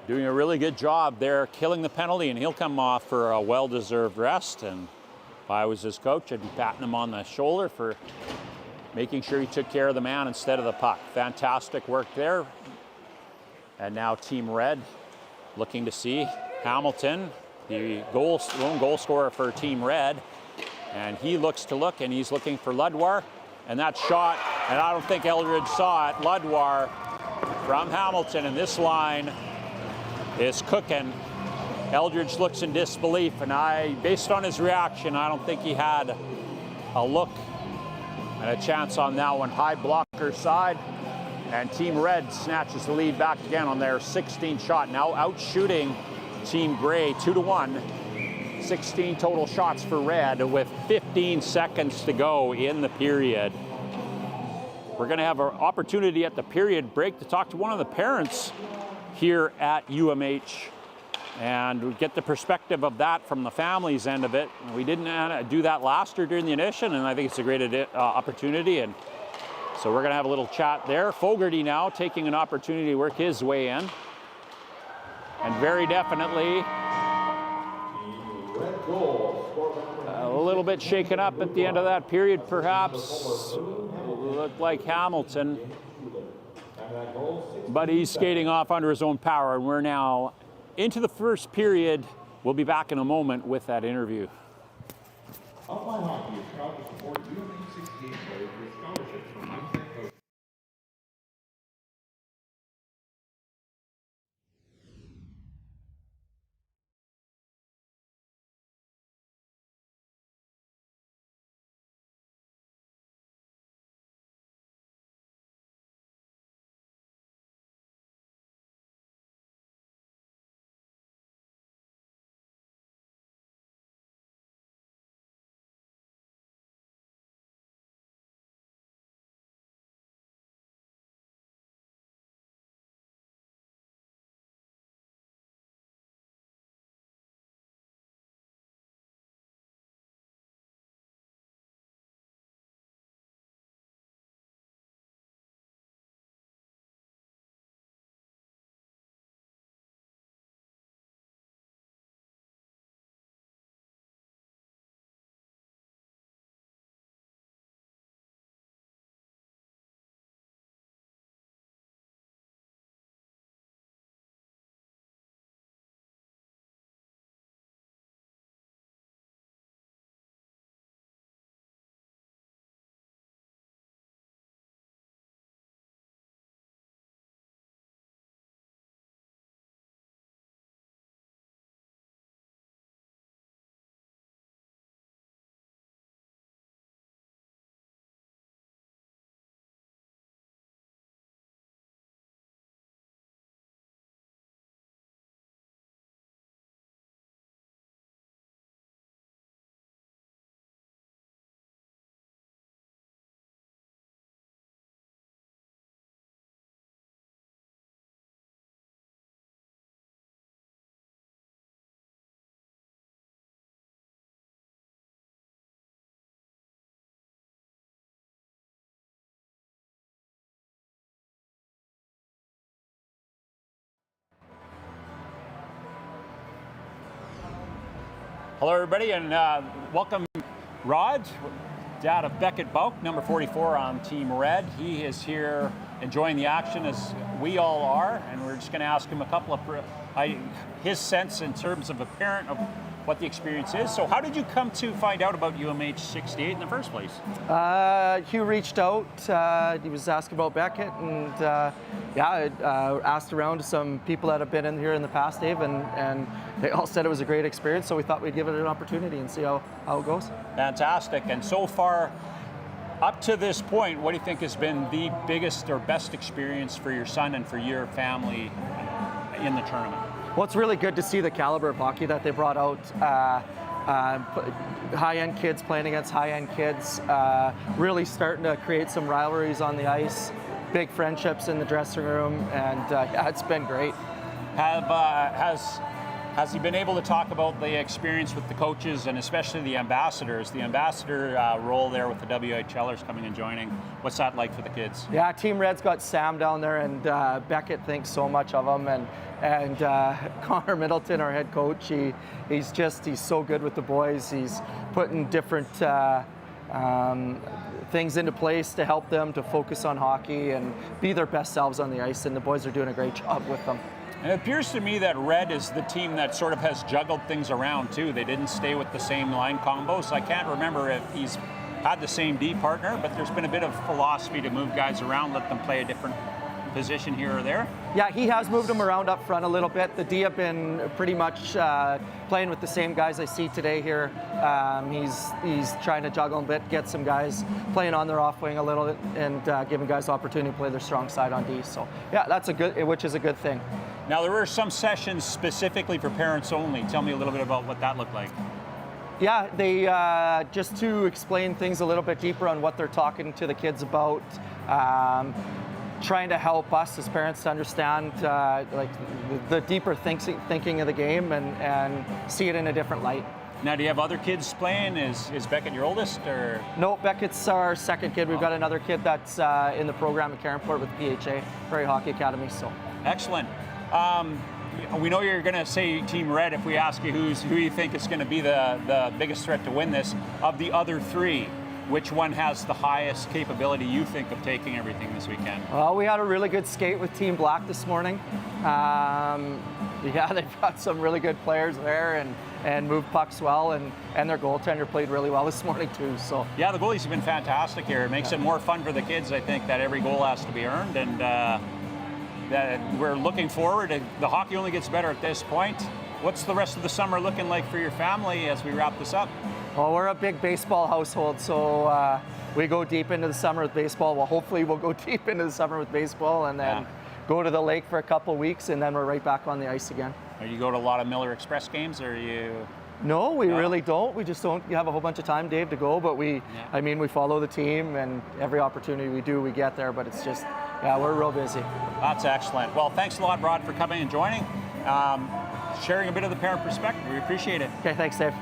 doing a really good job there, killing the penalty, and he'll come off for a well-deserved rest. And if I was his coach, I'd be patting him on the shoulder for making sure he took care of the man instead of the puck. Fantastic work there. And now Team Red looking to see Hamilton, the lone goal scorer for Team Red. And he looks to look, and he's looking for Ludwar. And that shot, and I don't think Eldridge saw it, Ludwar from Hamilton, and this line is cooking. Eldridge looks in disbelief, and based on his reaction, I don't think he had a look and a chance on that one. High blocker side, and Team Red snatches the lead back again on their 16th shot. Now out shooting Team Gray 2-1. 16 total shots for Red with 15 seconds to go in the period. We're going to have an opportunity at the period break to talk to one of the parents here at UMH and get the perspective of that from the family's end of it. We didn't do that last year during the initiation, and I think it's a great opportunity. And so we're going to have a little chat there. Fogarty now taking an opportunity to work his way in. And very definitely a little bit shaken up at the end of that period, perhaps. Looked like Hamilton, but he's skating off under his own power, and we're now into the first period. We'll be back in a moment with that interview. Alpine Hockey is proud to support UMH-68 players with scholarships from mindset coaches. Hello, everybody, and welcome Rod, dad of Beckett Bauk, number 44 on Team Red. He is here enjoying the action as we all are, and we're just going to ask him a couple of his sense in terms of a parent of what the experience is. So how did you come to find out about UMH-68 in the first place? Hugh reached out. He was asking about Beckett, and I asked around to some people that have been in here in the past, Dave, and they all said it was a great experience. So we thought we'd give it an opportunity and see how it goes. Fantastic. And so far, up to this point, what do you think has been the biggest or best experience for your son and for your family in the tournament? Well, it's really good to see the caliber of hockey that they brought out. High-end kids playing against high-end kids, really starting to create some rivalries on the ice, big friendships in the dressing room, and it's been great. Has he been able to talk about the experience with the coaches and especially the ambassadors, the ambassador role there with the WHLers coming and joining? What's that like for the kids? Yeah, Team Red's got Sam down there, and Beckett thinks so much of him, and Connor Middleton, our head coach, he's so good with the boys. He's putting different things into place to help them to focus on hockey and be their best selves on the ice, and the boys are doing a great job with them. And it appears to me that Red is the team that sort of has juggled things around too. They didn't stay with the same line combos. I can't remember if he's had the same D partner, but there's been a bit of philosophy to move guys around, let them play a different position here or there. Yeah, he has moved them around up front a little bit. The D have been pretty much playing with the same guys I see today here. He's trying to juggle a bit, get some guys playing on their off wing a little bit, and giving guys opportunity to play their strong side on D. So yeah, which is a good thing. Now there were some sessions specifically for parents only. Tell me a little bit about what that looked like. Yeah, they just to explain things a little bit deeper on what they're talking to the kids about. Trying to help us as parents to understand like the deeper thinking of the game and see it in a different light. Now, do you have other kids playing? Is Beckett your oldest, or? No, Beckett's our second kid. We've got another kid that's in the program at Caronport with PHA, Prairie Hockey Academy. So excellent. We know you're going to say Team Red if we ask you who you think is going to be the biggest threat to win this. Of the other three, which one has the highest capability, you think, of taking everything this weekend? Well, we had a really good skate with Team Black this morning. Yeah, they've got some really good players there and moved pucks well, and their goaltender played really well this morning too. So yeah, the goalies have been fantastic here. It makes it more fun for the kids, I think, that every goal has to be earned, and that we're looking forward. The hockey only gets better at this point. What's the rest of the summer looking like for your family as we wrap this up? Well, we're a big baseball household, so we go deep into the summer with baseball. Well, hopefully we'll go deep into the summer with baseball, and then go to the lake for a couple of weeks, and then we're right back on the ice again. Are you go to a lot of Miller Express games, or are you? No, we really don't. We just don't have a whole bunch of time, Dave, to go, but we follow the team, and every opportunity we get there, but it's just, we're real busy. That's excellent. Well, thanks a lot, Rod, for coming and joining, sharing a bit of the parent perspective. We appreciate it. Okay, thanks, Dave.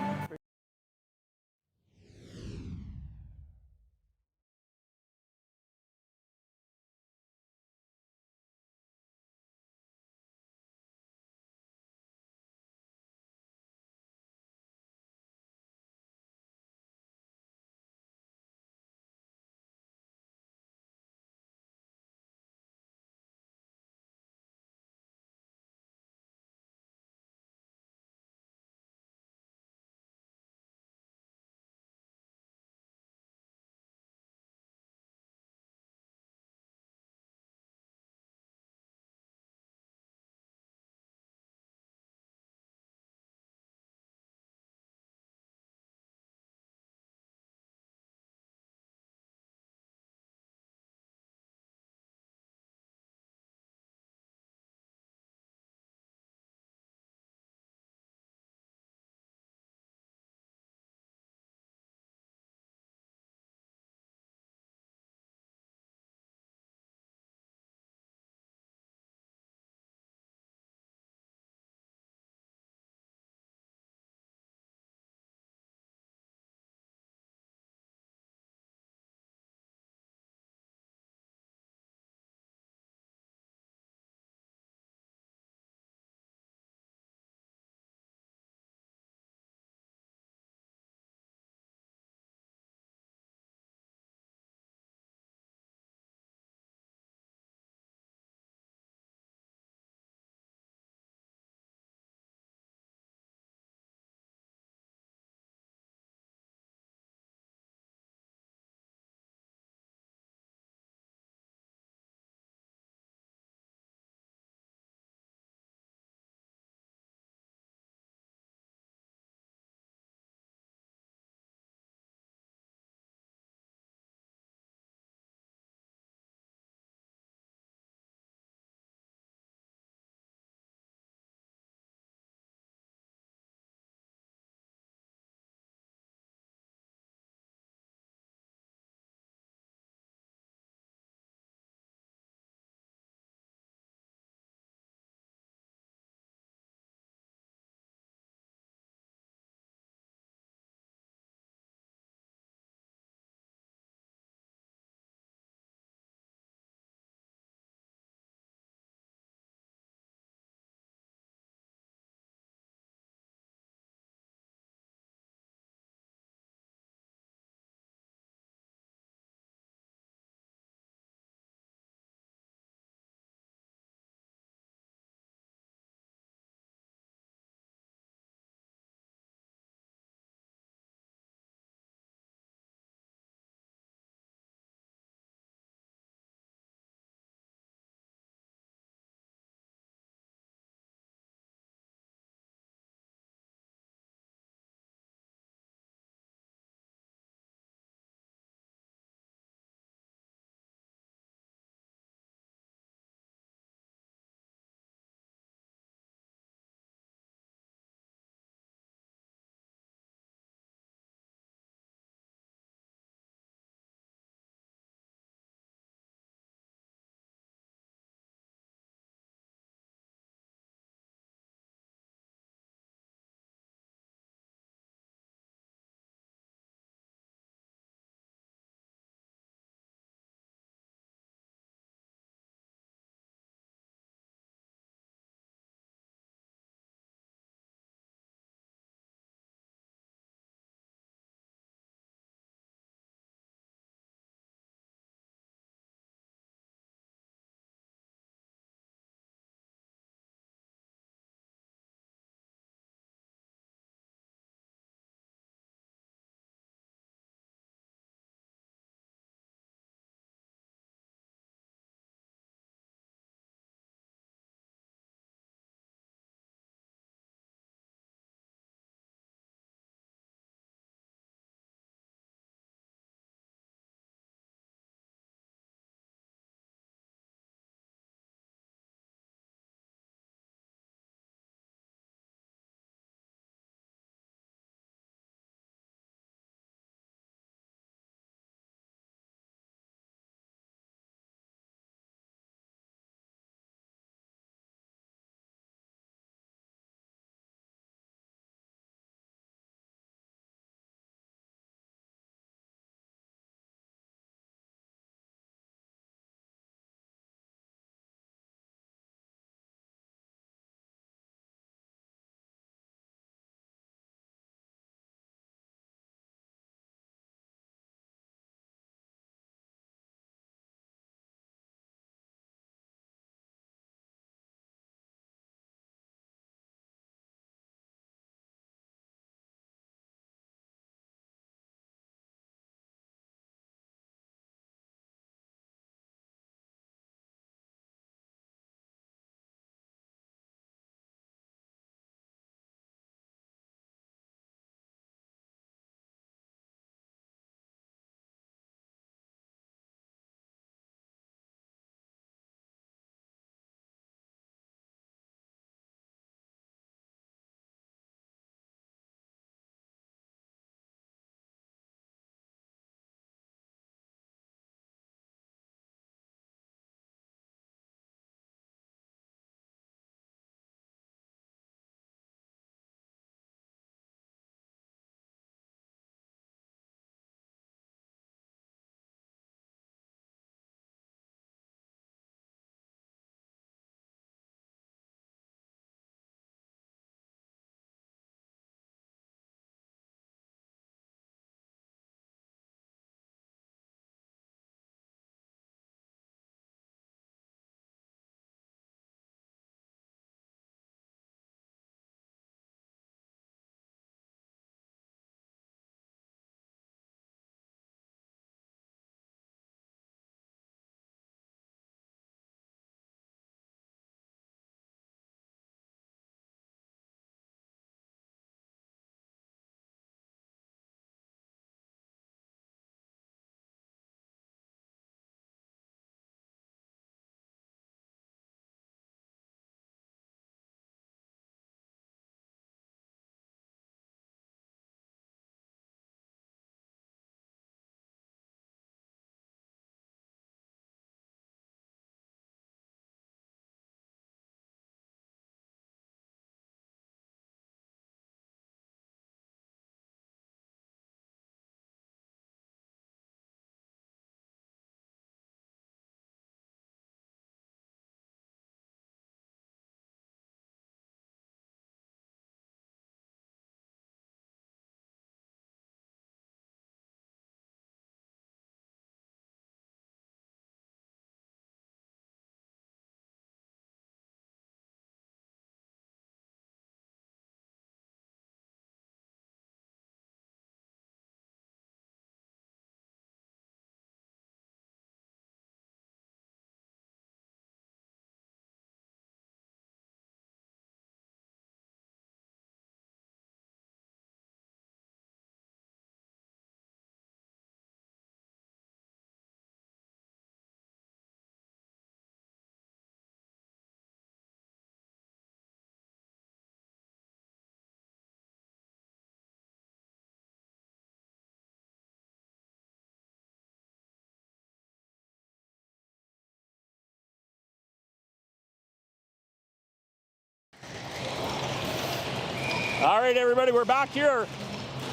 All right, everybody, we're back here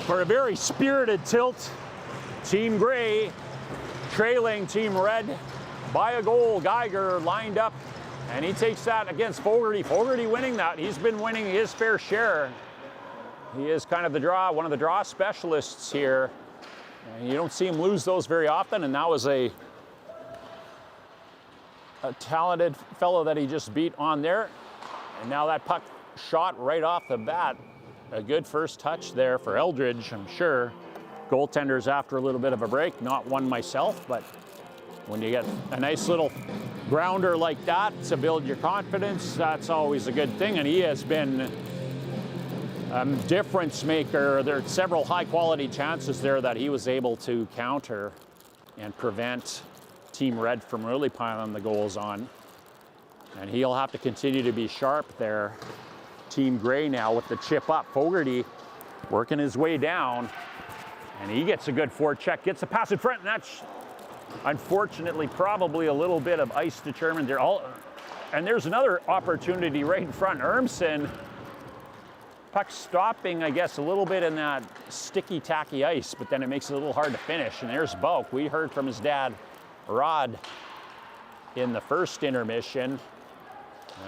for a very spirited tilt. Team Gray trailing Team Red by a goal. Geiger lined up, and he takes that against Fogarty. Fogarty winning that. He's been winning his fair share. He is kind of the draw, one of the draw specialists here. And you don't see him lose those very often, and that was a talented fellow that he just beat on there. And now that puck shot right off the bat. A good first touch there for Eldridge, I'm sure. Goaltenders after a little bit of a break, not one myself, but when you get a nice little grounder like that to build your confidence, that's always a good thing. And he has been a difference maker. There are several high quality chances there that he was able to counter and prevent Team Red from really piling the goals on. And he'll have to continue to be sharp there. Team Gray now with the chip up. Fogarty working his way down, and he gets a good forecheck, gets a pass in front, and that's unfortunately probably a little bit of ice determined there. And there's another opportunity right in front. Urmson, puck stopping, I guess, a little bit in that sticky, tacky ice, but then it makes it a little hard to finish. And there's Boak. We heard from his dad, Rod, in the first intermission.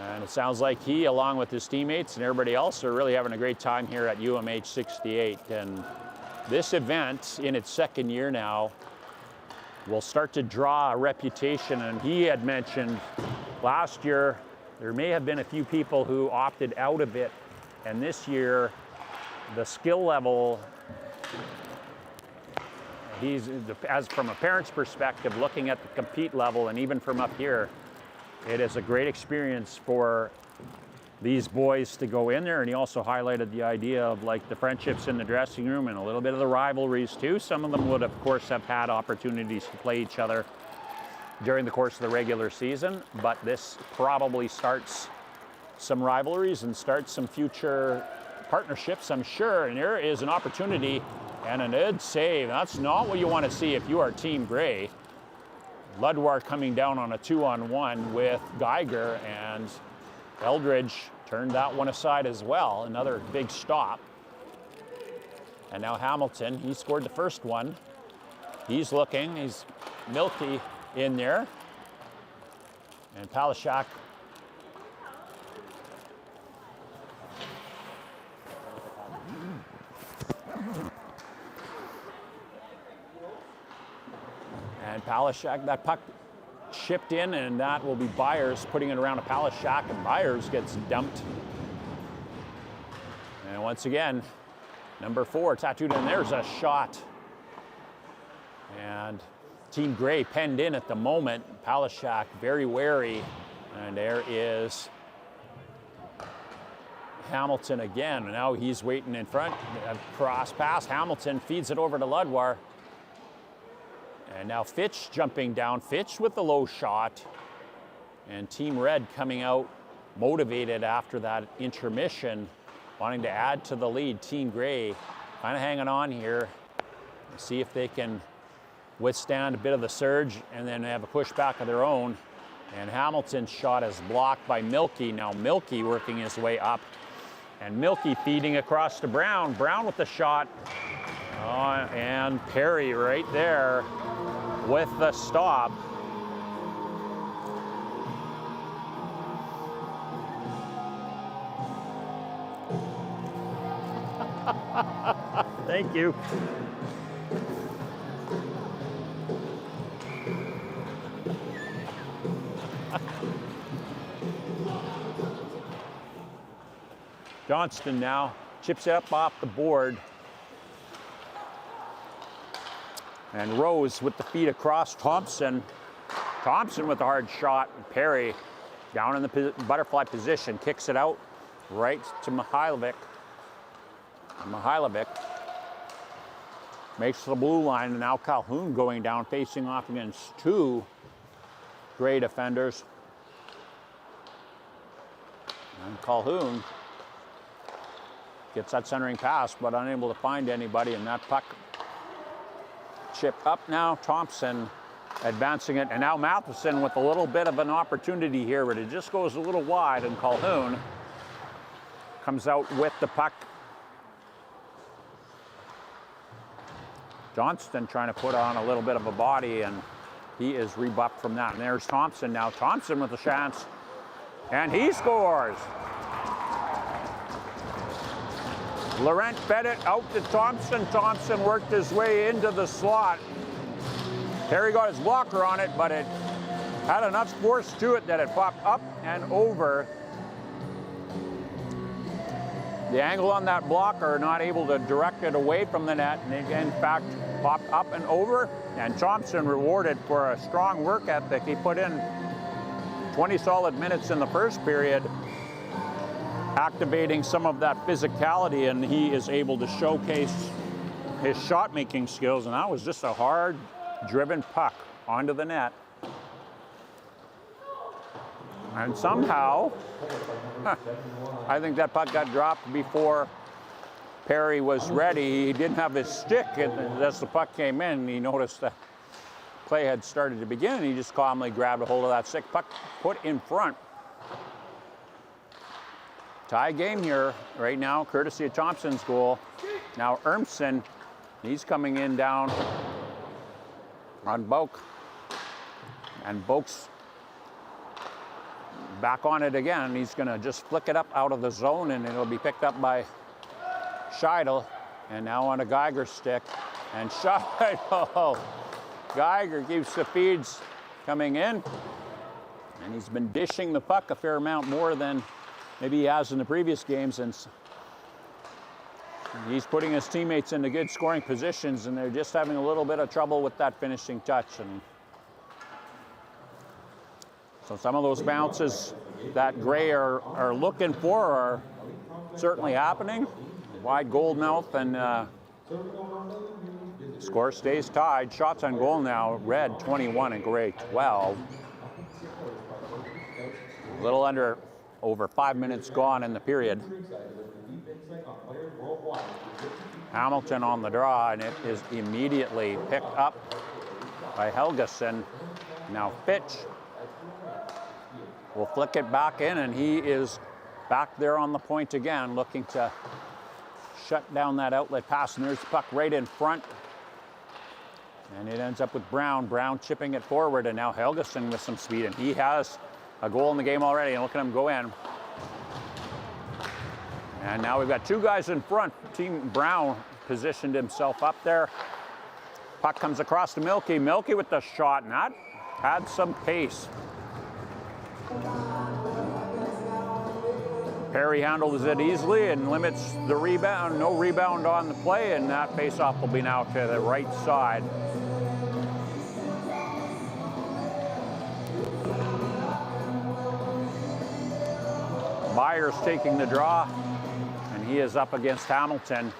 And it sounds like he, along with his teammates and everybody else, are really having a great time here at UMH-68. And this event, in its second year now, will start to draw a reputation. And he had mentioned last year there may have been a few people who opted out of it. And this year, the skill level, as from a parent's perspective, looking at the compete level, and even from up here, it is a great experience for these boys to go in there. And he also highlighted the idea of like the friendships in the dressing room and a little bit of the rivalries too. Some of them would, of course, have had opportunities to play each other during the course of the regular season, but this probably starts some rivalries and starts some future partnerships, I'm sure. And there is an opportunity and a good save. That's not what you want to see if you are Team Gray. Ludwar coming down on a 2-on-1 with Geiger, and Eldridge turned that one aside as well. Another big stop. And now Hamilton, he scored the first one. He's looking, he's Milky in there. And Palashak that puck chipped in, and that will be Byers putting it around a Palashak, and Byers gets dumped. And once again, number 4 tattooed, and there's a shot. And Team Gray penned in at the moment. Palashak very wary, and there is Hamilton again. And now he's waiting in front. A cross pass. Hamilton feeds it over to Ludwar. And now Fitch jumping down. Fitch with the low shot. And Team Red coming out motivated after that intermission, wanting to add to the lead. Team Gray kind of hanging on here. See if they can withstand a bit of the surge and then have a pushback of their own. And Hamilton's shot is blocked by Milky. Now Milky working his way up. And Milky feeding across to Brown. Brown with the shot. And Perry right there with the stop. Thank you. Johnston now chips it up off the board. And Rose with the feed across. Thompson with a hard shot. And Perry down in the butterfly position, kicks it out right to Mihailovic. And Mihailovic makes the blue line, and now Calhoun going down, facing off against 2 Gray defenders. And Calhoun gets that centering pass, but unable to find anybody, and that puck chipped up now. Thompson advancing it, and now Matheson with a little bit of an opportunity here, but it just goes a little wide, and Calhoun comes out with the puck Johnston trying to put on a little bit of a body, and he is rebuffed from that. And there's Thompson now. Thompson with a chance, and he scores. Laurent fed it out to Thompson. Thompson worked his way into the slot. Terry got his blocker on it, but it had enough force to it that it popped up and over. The angle on that blocker, not able to direct it away from the net, and it in fact popped up and over. And Thompson rewarded for a strong work ethic. He put in 20 solid minutes in the first period, activating some of that physicality, and he is able to showcase his shot-making skills, and that was just a hard-driven puck onto the net. And somehow, I think that puck got dropped before Perry was ready. He didn't have his stick, and as the puck came in, he noticed the play had started to begin, and he just calmly grabbed a hold of that stick. Puck put in front. Tie game here right now, courtesy of Thompson's goal. Now Ermson, he's coming in down on Boak. And Boak's back on it again. He's gonna just flick it up out of the zone, and it'll be picked up by Scheidel. And now on a Geiger stick. And Scheidel, Geiger keeps the feeds coming in. And he's been dishing the puck a fair amount more than maybe he has in the previous games, and he's putting his teammates into good scoring positions, and they're just having a little bit of trouble with that finishing touch. And so some of those bounces that Gray are looking for are certainly happening. Wide gold mouth, and score stays tied. Shots on goal now, Red 21 and Gray 12. A little under over 5 minutes gone in the period. Hamilton on the draw, and it is immediately picked up by Helgeson. Now Fitch will flick it back in, and he is back there on the point again, looking to shut down that outlet pass. And there's the puck right in front, and it ends up with Brown. Brown chipping it forward, and now Helgeson with some speed, and he has a goal in the game already, and look at him go in. And now we've got two guys in front. Team Brown positioned himself up there. Puck comes across to Milky. Milky with the shot, and that had some pace. Perry handles it easily and limits the rebound. No rebound on the play, and that faceoff will be now to the right side. Byers taking the draw, and he is up against Hamilton.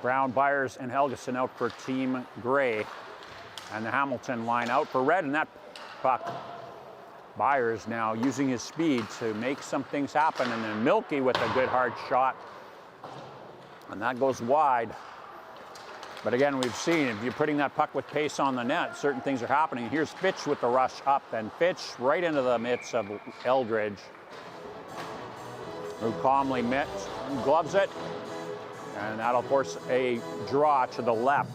Brown, Byers, and Helgeson out for Team Gray. And the Hamilton line out for Red, and that puck, Byers now using his speed to make some things happen, and then Milky with a good hard shot. And that goes wide. But again, we've seen if you're putting that puck with pace on the net, certain things are happening. Here's Fitch with the rush up, and Fitch right into the midst of Eldridge, who calmly gloves it, and that'll force a draw to the left.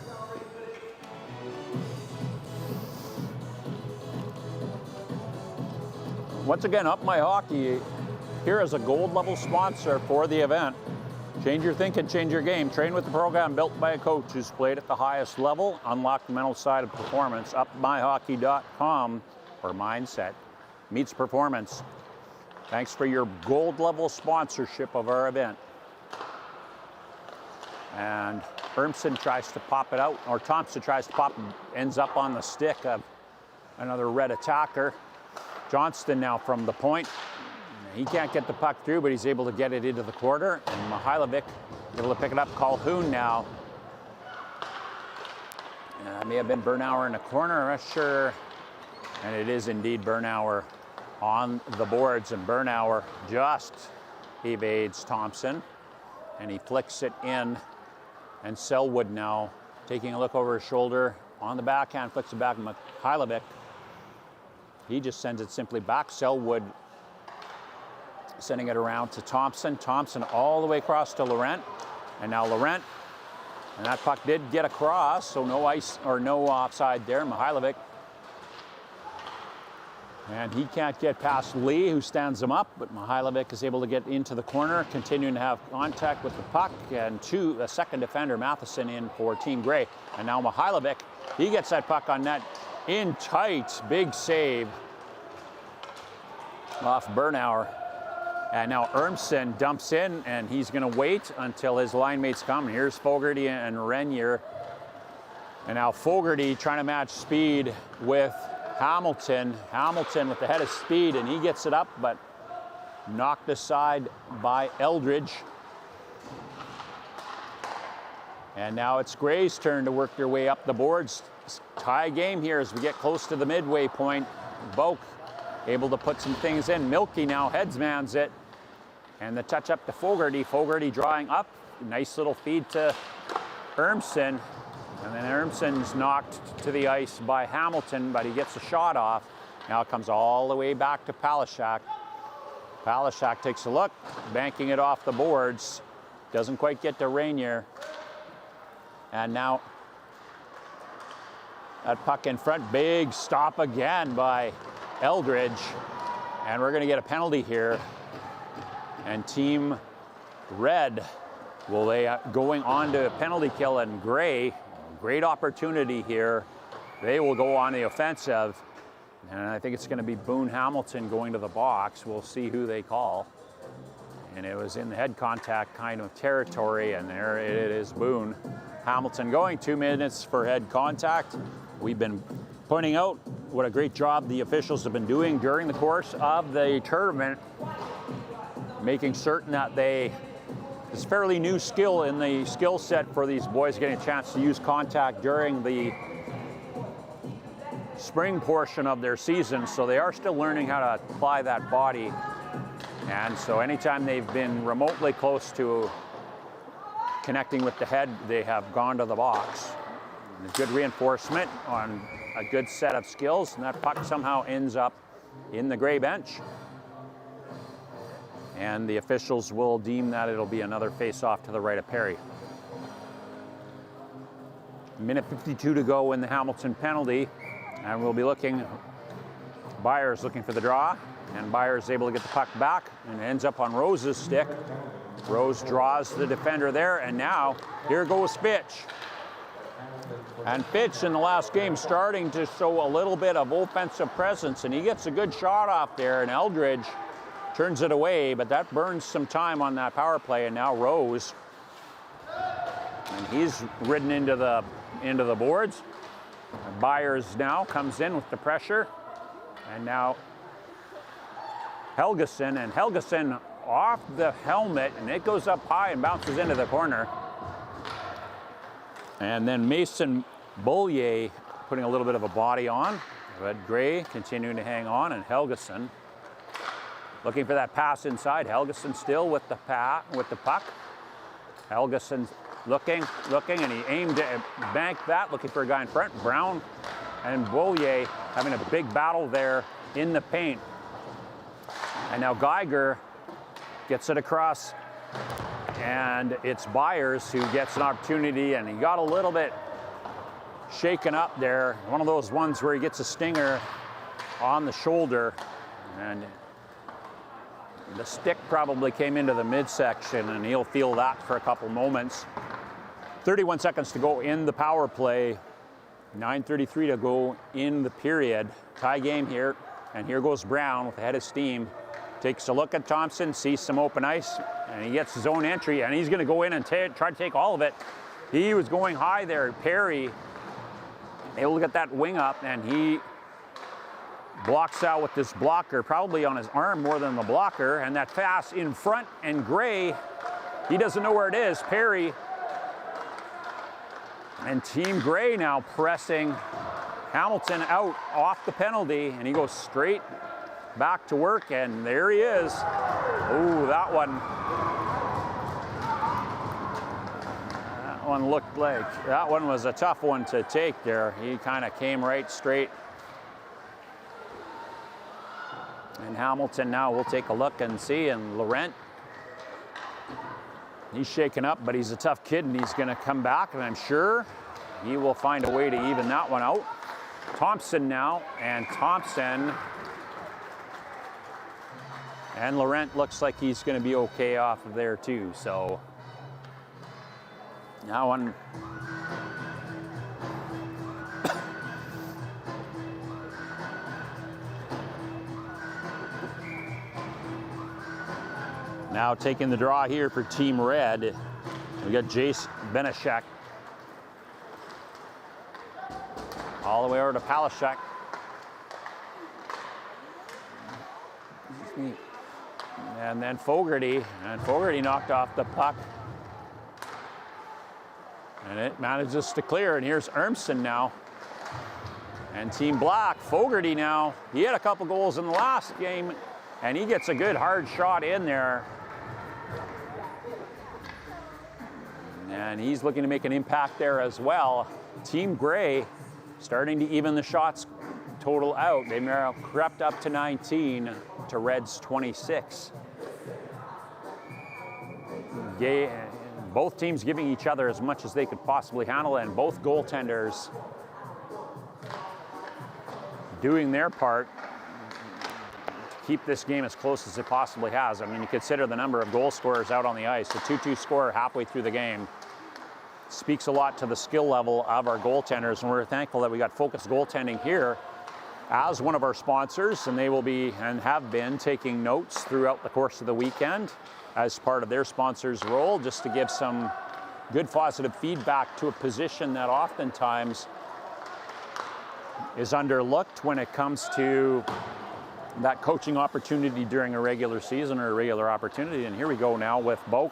Once again, Up My Hockey here is a gold level sponsor for the event. Change your thinking, change your game. Train with the program built by a coach who's played at the highest level. Unlock the mental side of performance. UpMyHockey.com for mindset meets performance. Thanks for your gold level sponsorship of our event. And Ermson tries to pop it out, or Thompson tries to pop it, ends up on the stick of another Red attacker. Johnston now from the point. He can't get the puck through, but he's able to get it into the corner. And Mihailovic able to pick it up. Calhoun now. May have been Bernauer in the corner, I'm not sure. And it is indeed Bernauer on the boards, and Bernauer just evades Thompson, and he flicks it in. And Selwood now taking a look over his shoulder on the backhand, flicks it back. Mihailovic, he just sends it simply back. Selwood sending it around to Thompson. Thompson all the way across to Laurent. And now Laurent And that puck did get across, so no ice or no offside there. Mihailovic. And he can't get past Lee, who stands him up, but Mihailovic is able to get into the corner, continuing to have contact with the puck, and a second defender, Matheson, in for Team Grey. And now Mihailovic, he gets that puck on net in tight, big save off Bernauer. And now Ermson dumps in, and he's going to wait until his line mates come. Here's Fogarty and Renier. And now Fogarty trying to match speed with Hamilton. Hamilton with the head of speed, and he gets it up, but knocked aside by Eldridge. And now it's Gray's turn to work their way up the boards. Tie game here as we get close to the midway point. Boak able to put some things in. Milky now headsmans it. And the touch up to Fogarty. Fogarty drawing up. Nice little feed to Ermson. And then Ermson's knocked to the ice by Hamilton, but he gets a shot off. Now it comes all the way back to Palashak. Palashak takes a look, banking it off the boards. Doesn't quite get to Rainier. And now that puck in front, big stop again by Eldridge. And we're gonna get a penalty here. And Team Red will going on to a penalty kill, and Gray, great opportunity here. They will go on the offensive. And I think it's gonna be Boone Hamilton going to the box. We'll see who they call. And it was in the head contact kind of territory, and there it is, Boone Hamilton going. 2 minutes for head contact. We've been pointing out what a great job the officials have been doing during the course of the tournament, making certain that it's a fairly new skill in the skill set for these boys, getting a chance to use contact during the spring portion of their season. So they are still learning how to apply that body. And so anytime they've been remotely close to connecting with the head, they have gone to the box. And good reinforcement on a good set of skills, and that puck somehow ends up in the Gray bench. And the officials will deem that it'll be another face-off to the right of Perry. Minute 52 to go in the Hamilton penalty, and we'll be looking, Byers looking for the draw, and Byers able to get the puck back, and it ends up on Rose's stick. Rose draws the defender there, and now here goes Fitch. And Fitch in the last game starting to show a little bit of offensive presence, and he gets a good shot off there, and Eldridge turns it away, but that burns some time on that power play. And now Rose, and he's ridden into the boards. Byers now comes in with the pressure, and now Helgeson off the helmet, and it goes up high and bounces into the corner. And then Mason Bollier putting a little bit of a body on. Red Gray continuing to hang on, and Helgeson looking for that pass inside. Helgeson still with the puck. Helgeson looking, and he aimed to bank that, looking for a guy in front. Brown and Bollier having a big battle there in the paint. And now Geiger gets it across, and it's Byers who gets an opportunity, and he got a little bit shaken up there. One of those ones where he gets a stinger on the shoulder, and the stick probably came into the midsection, and he'll feel that for a couple moments. 31 seconds to go in the power play. 9:33 to go in the period. Tie game here, and here goes Brown with a head of steam. Takes a look at Thompson, sees some open ice, and he gets his own entry, and he's going to go in and try to take all of it. He was going high there. Perry able to get that wing up, and he blocks out with this blocker, probably on his arm more than the blocker, and that pass in front, and Gray, he doesn't know where it is. Perry and Team Gray now pressing Hamilton out off the penalty, and he goes straight back to work, and there he is. Oh, that one looked like, that one was a tough one to take there. He kind of came right straight. And Hamilton now will take a look and see, and Laurent He's shaken up, but he's a tough kid, and he's going to come back, and I'm sure he will find a way to even that one out. Thompson now, and Thompson. And Laurent looks like he's going to be okay off of there too, so that one. Now taking the draw here for Team Red, we got Jace Benishek. All the way over to Palashek. And then Fogarty, and Fogarty knocked off the puck. And it manages to clear, and here's Ermson now. And Team Black, Fogarty now, he had a couple goals in the last game, and he gets a good hard shot in there. And he's looking to make an impact there as well. Team Gray starting to even the shots total out. They now crept up to 19 to Red's 26. Both teams giving each other as much as they could possibly handle, and both goaltenders doing their part to keep this game as close as it possibly has. I mean, you consider the number of goal scorers out on the ice. A 2-2 score halfway through the game speaks a lot to the skill level of our goaltenders, and we're thankful that we got Focus Goaltending here as one of our sponsors, and they will be and have been taking notes throughout the course of the weekend as part of their sponsor's role, just to give some good positive feedback to a position that oftentimes is underlooked when it comes to that coaching opportunity during a regular season or a regular opportunity. And here we go now with Boak,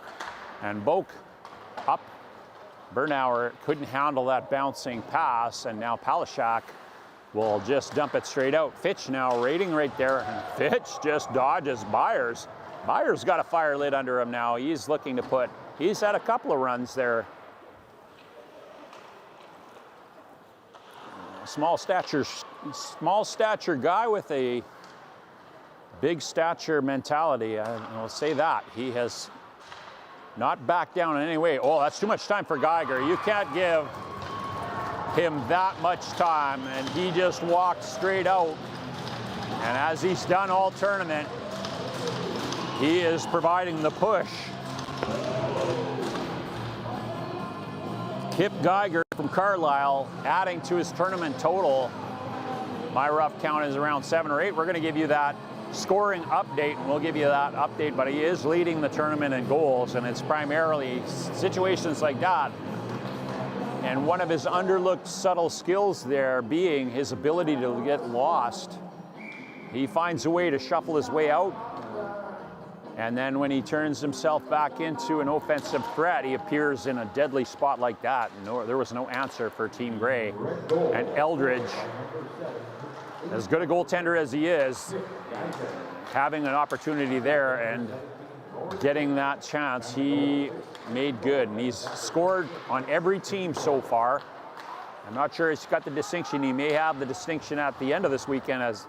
and Boak up. Bernauer couldn't handle that bouncing pass, and now Palashak will just dump it straight out. Fitch now rating right there, and Fitch just dodges Byers. Byers got a fire lit under him now. He's looking to put, he's had a couple of runs there. Small stature guy with a big stature mentality. I'll say that. He has not backed down in any way. Oh, that's too much time for Geiger. You can't give him that much time, and he just walked straight out. And as he's done all tournament, he is providing the push. Kip Geiger from Carlisle adding to his tournament total. My rough count is around 7 or 8. We're going to give you that scoring update, and we'll give you that update, but he is leading the tournament in goals, and it's primarily situations like that. And one of his underlooked subtle skills there being his ability to get lost. He finds a way to shuffle his way out, and then when he turns himself back into an offensive threat, he appears in a deadly spot like that. No, there was no answer for Team Gray. And Eldridge, as good a goaltender as he is, having an opportunity there and getting that chance, he made good. And he's scored on every team so far. I'm not sure he's got the distinction. He may have the distinction at the end of this weekend as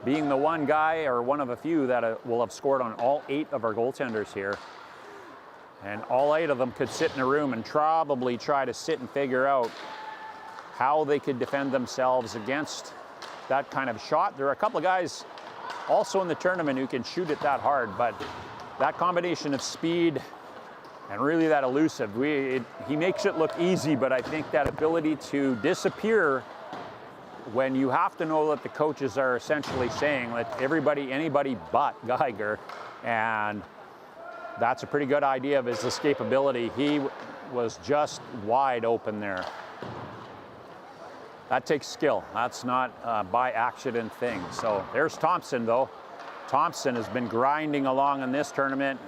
being the one guy or one of a few that will have scored on all 8 of our goaltenders here. And all 8 of them could sit in a room and probably try to sit and figure out how they could defend themselves against that kind of shot. There are a couple of guys also in the tournament who can shoot it that hard, but that combination of speed and really that elusive, he makes it look easy, but I think that ability to disappear when you have to know that the coaches are essentially saying that anybody but Geiger, and that's a pretty good idea of his escapability. He was just wide open there. That takes skill. That's not a by accident thing. So there's Thompson though. Thompson has been grinding along in this tournament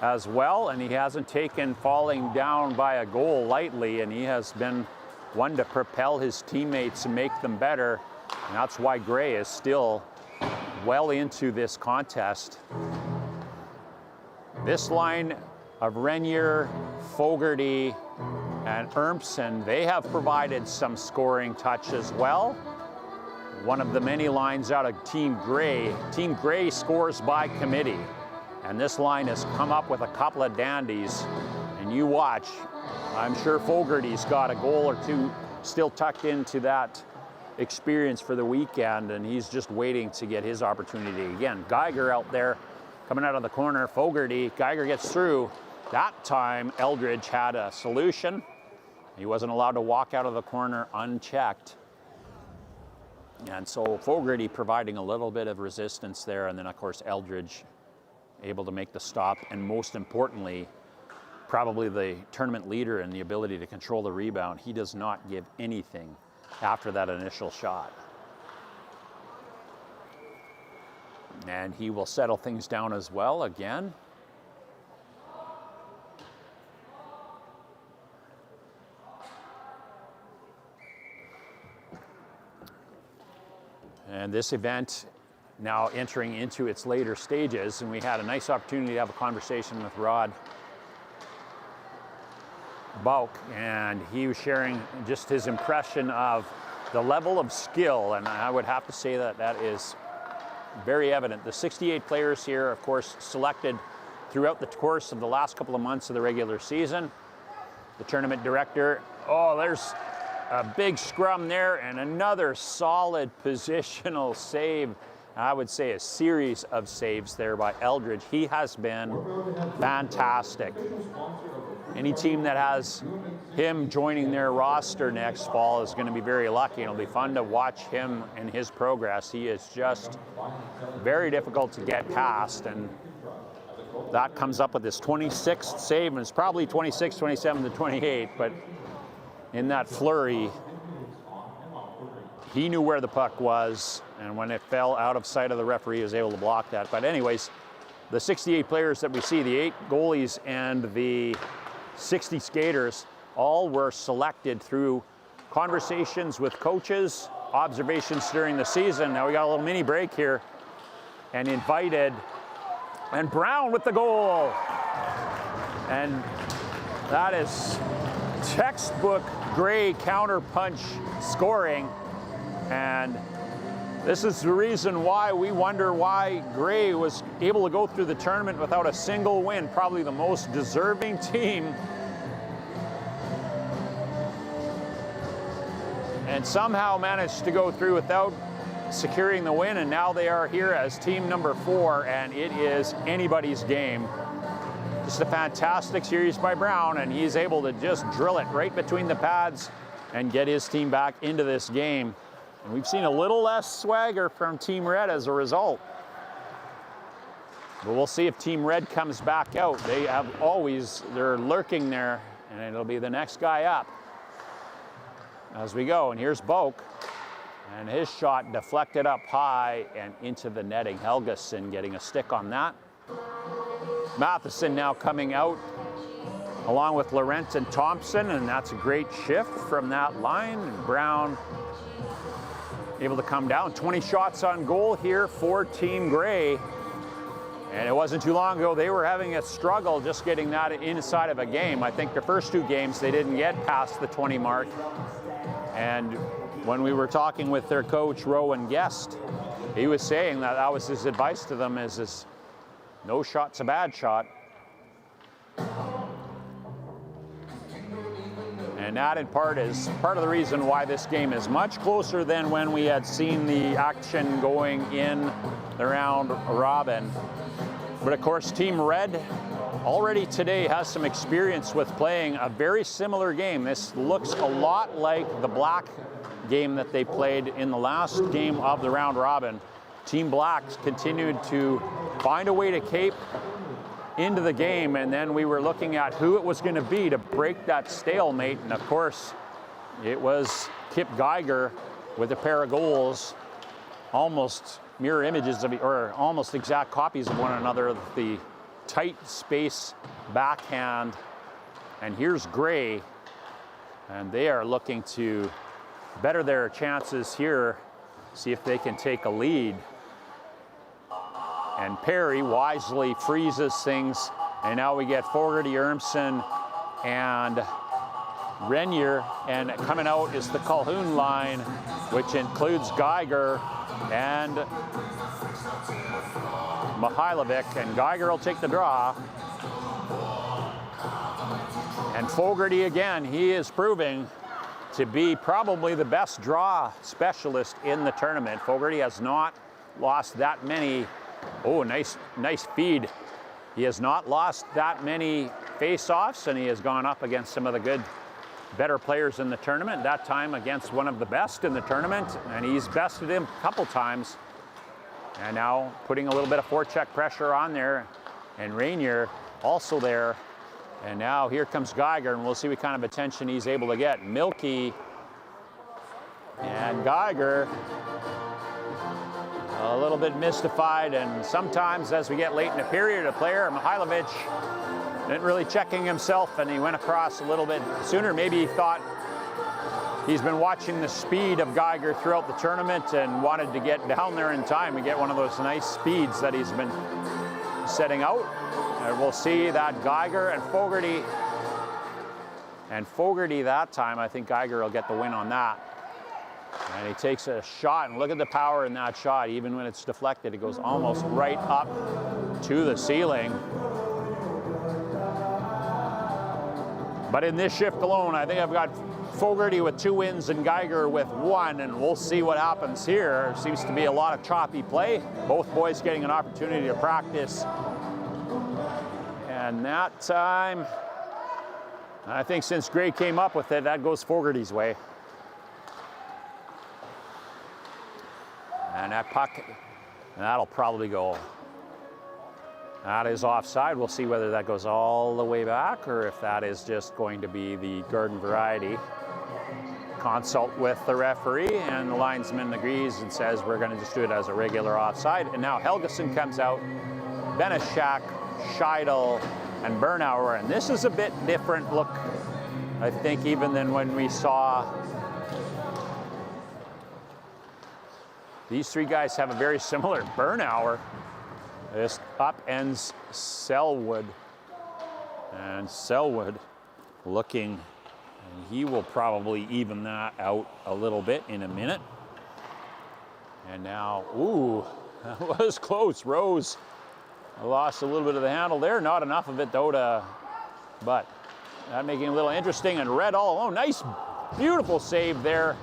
as well, and he hasn't taken falling down by a goal lightly, and he has been one to propel his teammates and make them better. And that's why Gray is still well into this contest. This line of Renier, Fogarty, and Ermson, they have provided some scoring touch as well. One of the many lines out of Team Gray. Team Gray scores by committee. And this line has come up with a couple of dandies. And And you watch, I'm sure Fogarty's got a goal or two still tucked into that experience for the weekend, and he's just waiting to get his opportunity again. Geiger out there coming out of the corner. Fogarty, Geiger gets through. That time Eldridge had a solution. He wasn't allowed to walk out of the corner unchecked. And so Fogarty providing a little bit of resistance there, and then of course Eldridge able to make the stop, and most importantly, probably the tournament leader in the ability to control the rebound. He does not give anything after that initial shot. And he will settle things down as well again. And this event now entering into its later stages, and we had a nice opportunity to have a conversation with Rod Bauk, and he was sharing just his impression of the level of skill, and I would have to say that that is very evident. The 68 players here, of course, selected throughout the course of the last couple of months of the regular season. The tournament director, oh, there's a big scrum there, and another solid positional save. I would say a series of saves there by Eldridge. He has been fantastic. Any team that has him joining their roster next fall is going to be very lucky. It'll be fun to watch him and his progress. He is just very difficult to get past, and that comes up with his 26th save, and it's probably 26, 27 to 28, but in that flurry, he knew where the puck was, and when it fell out of sight of the referee, he was able to block that. But anyways, the 68 players that we see, the 8 goalies and the 60 skaters, all were selected through conversations with coaches, observations during the season. Now we got a little mini break here, and invited, and Brown with the goal. And that is textbook Gray counterpunch scoring. And this is the reason why we wonder why Gray was able to go through the tournament without a single win, probably the most deserving team. And somehow managed to go through without securing the win, and now they are here as team number 4, and it is anybody's game. Just a fantastic series by Brown, and he's able to just drill it right between the pads and get his team back into this game. And we've seen a little less swagger from Team Red as a result. But we'll see if Team Red comes back out. They have always, they're lurking there, and it'll be the next guy up as we go. And here's Bauk, and his shot deflected up high and into the netting. Helgeson getting a stick on that. Matheson now coming out along with Laurent and Thompson, and that's a great shift from that line. And Brown able to come down. 20 shots on goal here for Team Gray. And it wasn't too long ago they were having a struggle just getting that inside of a game. I think the first 2 games they didn't get past the 20 mark. And when we were talking with their coach, Rowan Guest, he was saying that that was his advice to them is no shot's a bad shot. And that in part is part of the reason why this game is much closer than when we had seen the action going in the round robin. But of course, Team Red already today has some experience with playing a very similar game. This looks a lot like the Black game that they played in the last game of the round robin. Team Blacks continued to find a way to cape into the game, and then we were looking at who it was going to be to break that stalemate, and of course it was Kip Geiger with a pair of goals, almost mirror images of, or almost exact copies of one another, the tight space backhand. And here's Gray, and they are looking to better their chances here, see if they can take a lead. And Perry wisely freezes things, and now we get Fogarty, Urmson, and Renier, and coming out is the Calhoun line, which includes Geiger and Mihailovic, and Geiger will take the draw. And Fogarty again, he is proving to be probably the best draw specialist in the tournament. Fogarty has not lost that many. Oh, nice feed. He has not lost that many face-offs, and he has gone up against some of the better players in the tournament. That time against one of the best in the tournament, and he's bested him a couple times. And now putting a little bit of forecheck pressure on there, and Rainier also there. And now here comes Geiger, and we'll see what kind of attention he's able to get. Milky and Geiger a little bit mystified, and sometimes as we get late in the period, a player, Mihailovic, didn't really checking himself, and he went across a little bit sooner. Maybe he thought he's been watching the speed of Geiger throughout the tournament and wanted to get down there in time and get one of those nice speeds that he's been setting out. And we'll see that Geiger and Fogarty that time, I think Geiger will get the win on that. And he takes a shot, and look at the power in that shot. Even when it's deflected, it goes almost right up to the ceiling. But in this shift alone, I think I've got Fogarty with 2 wins and Geiger with 1, and we'll see what happens here. Seems to be a lot of choppy play. Both boys getting an opportunity to practice. And that time, I think since Gray came up with it, that goes Fogarty's way. And that puck, and that'll probably go. That is offside. We'll see whether that goes all the way back or if that is just going to be the garden variety. Consult with the referee, and the linesman agrees and says we're going to just do it as a regular offside. And now Helgeson comes out, Benishak, Scheidel, and Bernauer. And this is a bit different look, I think, even than when we saw. These 3 guys have a very similar. Bernauer just upends Selwood. And Selwood looking, and he will probably even that out a little bit in a minute. And now, ooh, that was close. Rose lost a little bit of the handle there. Not enough of it though but that making it a little interesting. And Red all alone. Nice, beautiful save there.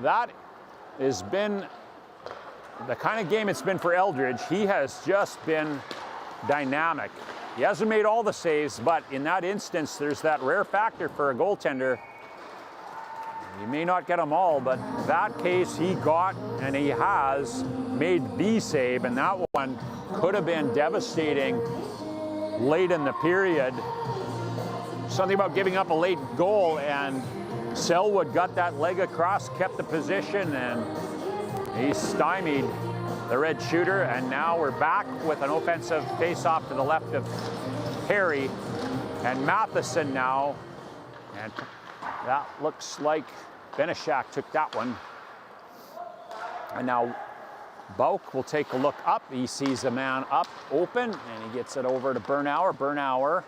That has been the kind of game it's been for Eldridge. He has just been dynamic. He hasn't made all the saves, but in that instance, there's that rare factor for a goaltender. You may not get them all, but that case he got, and he has made the save, and that one could have been devastating late in the period. Something about giving up a late goal, and Selwood got that leg across, kept the position, and he stymied the red shooter. And now we're back with an offensive face-off to the left of Perry and Matheson now. And that looks like Benishak took that one. And now Bauk will take a look up. He sees a man up open, and he gets it over to Bernauer. Bernauer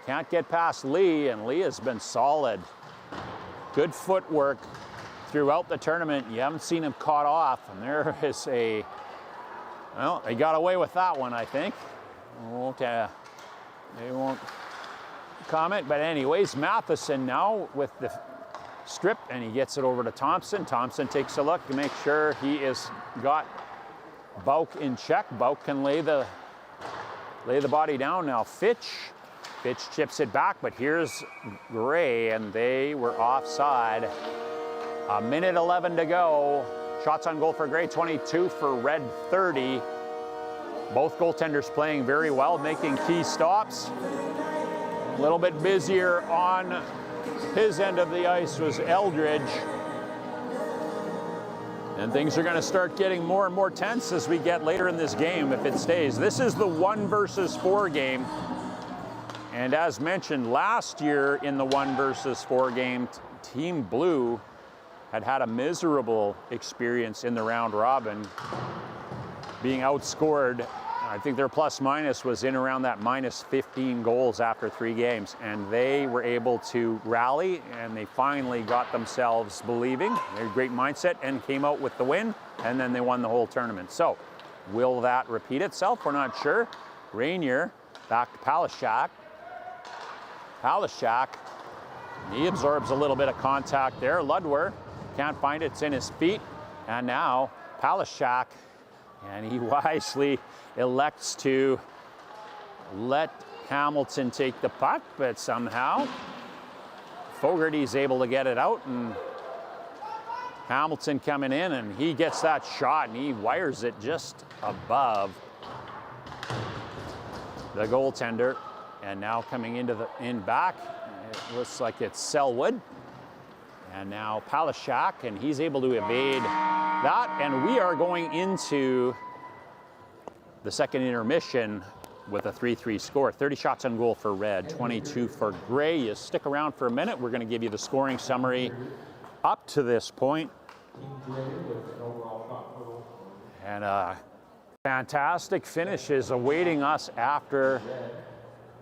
can't get past Lee, and Lee has been solid. Good footwork throughout the tournament. You haven't seen him caught off, and there is a, well, he got away with that one, I think. They won't comment, but anyways, Matheson now with the strip, and he gets it over to Thompson. Thompson takes a look to make sure he is got Bauk in check. Bauk can lay the body down now. Fitch chips it back, but here's Gray, and they were offside. 1:11 to go. Shots on goal for Gray, 22 for Red, 30. Both goaltenders playing very well, making key stops. A little bit busier on his end of the ice was Eldridge. And things are going to start getting more and more tense as we get later in this game if it stays. This is the 1 versus 4 game. And as mentioned last year in the 1 versus 4 game, Team Blue had a miserable experience in the round robin, being outscored. I think their plus minus was in around that minus 15 goals after 3 games. And they were able to rally, and they finally got themselves believing. They had a great mindset and came out with the win, and then they won the whole tournament. So will that repeat itself? We're not sure. Rainier back to Palashak. Palashak. He absorbs a little bit of contact there. Ludwer can't find it, it's in his feet. And now Palashak, and he wisely elects to let Hamilton take the puck, but somehow Fogarty's able to get it out, and Hamilton coming in, and he gets that shot, and he wires it just above the goaltender. And now coming into the back, it looks like it's Selwood. And now Palashak, and he's able to evade that. And we are going into the second intermission with a 3-3 score. 30 shots on goal for Red, 22 for Gray. You stick around for a minute. We're going to give you the scoring summary up to this point. And a fantastic finish is awaiting us after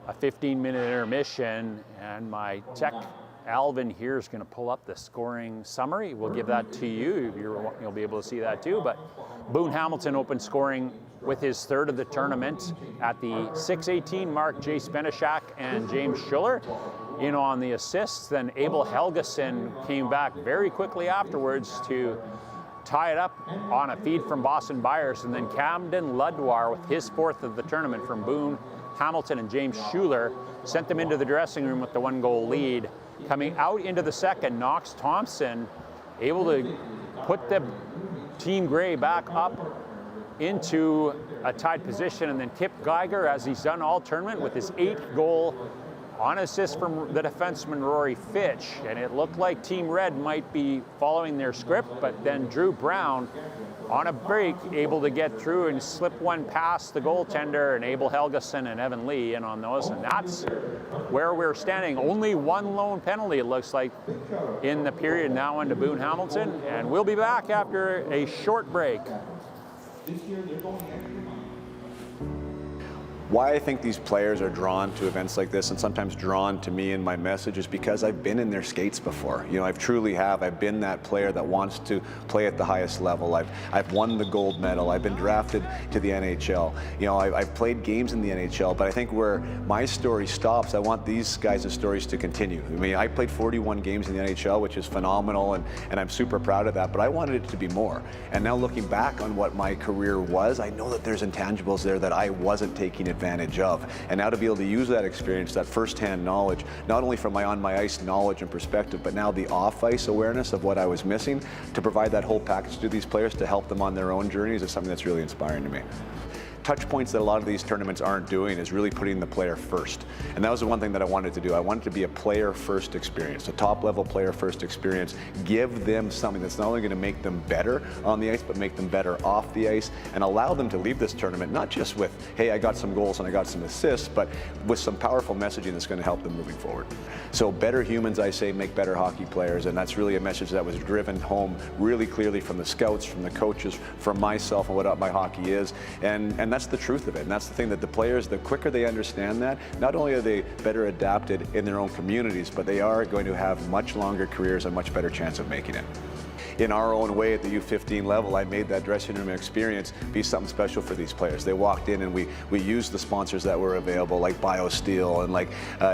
a 15-minute intermission. And my tech, Alvin, here is going to pull up the scoring summary. We'll give that to you. You'll be able to see that too. But Boone Hamilton opened scoring with his third of the tournament at the 6:18 mark. Jay Spenishak and James Schuller in on the assists. Then Abel Helgeson came back very quickly afterwards to tie it up on a feed from Boston Byers. And then Camden Ludwar with his fourth of the tournament from Boone Hamilton and James Schuller sent them into the dressing room with the 1-goal lead. Coming out into the second, Knox Thompson able to put the Team Gray back up into a tied position, and then Kip Geiger, as he's done all tournament, with his 8th goal on assist from the defenseman Rory Fitch. And it looked like Team Red might be following their script, but then Drew Brown on a break able to get through and slip one past the goaltender, and Abel Helgeson and Evan Lee in on those. And that's where we're standing. Only one lone penalty, it looks like, in the period now into Boone Hamilton. And we'll be back after a short break. This year they're going extra mile. Why I think these players are drawn to events like this, and sometimes drawn to me and my message, is because I've been in their skates before. You know, I've truly have. I've been that player that wants to play at the highest level. I've won the gold medal. I've been drafted to the NHL. You know, I've played games in the NHL, but I think where my story stops, I want these guys' stories to continue. I mean, I played 41 games in the NHL, which is phenomenal, and I'm super proud of that, but I wanted it to be more. And now looking back on what my career was, I know that there's intangibles there that I wasn't taking advantage of. And now to be able to use that experience, that first-hand knowledge, not only from my on-my-ice knowledge and perspective, but now the off-ice awareness of what I was missing, to provide that whole package to these players to help them on their own journeys, is something that's really inspiring to me. Touch points that a lot of these tournaments aren't doing is really putting the player first. And that was the one thing that I wanted to do. I wanted to be a player-first experience, a top-level player-first experience. Give them something that's not only going to make them better on the ice, but make them better off the ice, and allow them to leave this tournament not just with, hey, I got some goals and I got some assists, but with some powerful messaging that's going to help them moving forward. So better humans, I say, make better hockey players, and that's really a message that was driven home really clearly from the scouts, from the coaches, from myself, and what my hockey is. And that's the truth of it, and that's the thing that the players, the quicker they understand that, not only are they better adapted in their own communities, but they are going to have much longer careers and much better chance of making it. In our own way at the U15 level, I made that dressing room experience be something special for these players. They walked in and we used the sponsors that were available, like BioSteel and like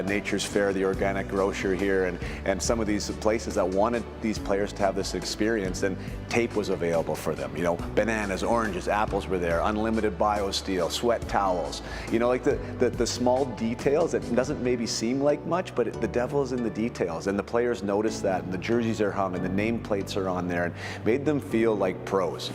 Nature's Fair, the organic grocer here, and some of these places that wanted these players to have this experience, and tape was available for them. You know, bananas, oranges, apples were there, unlimited BioSteel, sweat towels. You know, like the small details that doesn't maybe seem like much, but the devil is in the details, and the players notice that, and the jerseys are hung, and the nameplates are on there, and made them feel like pros.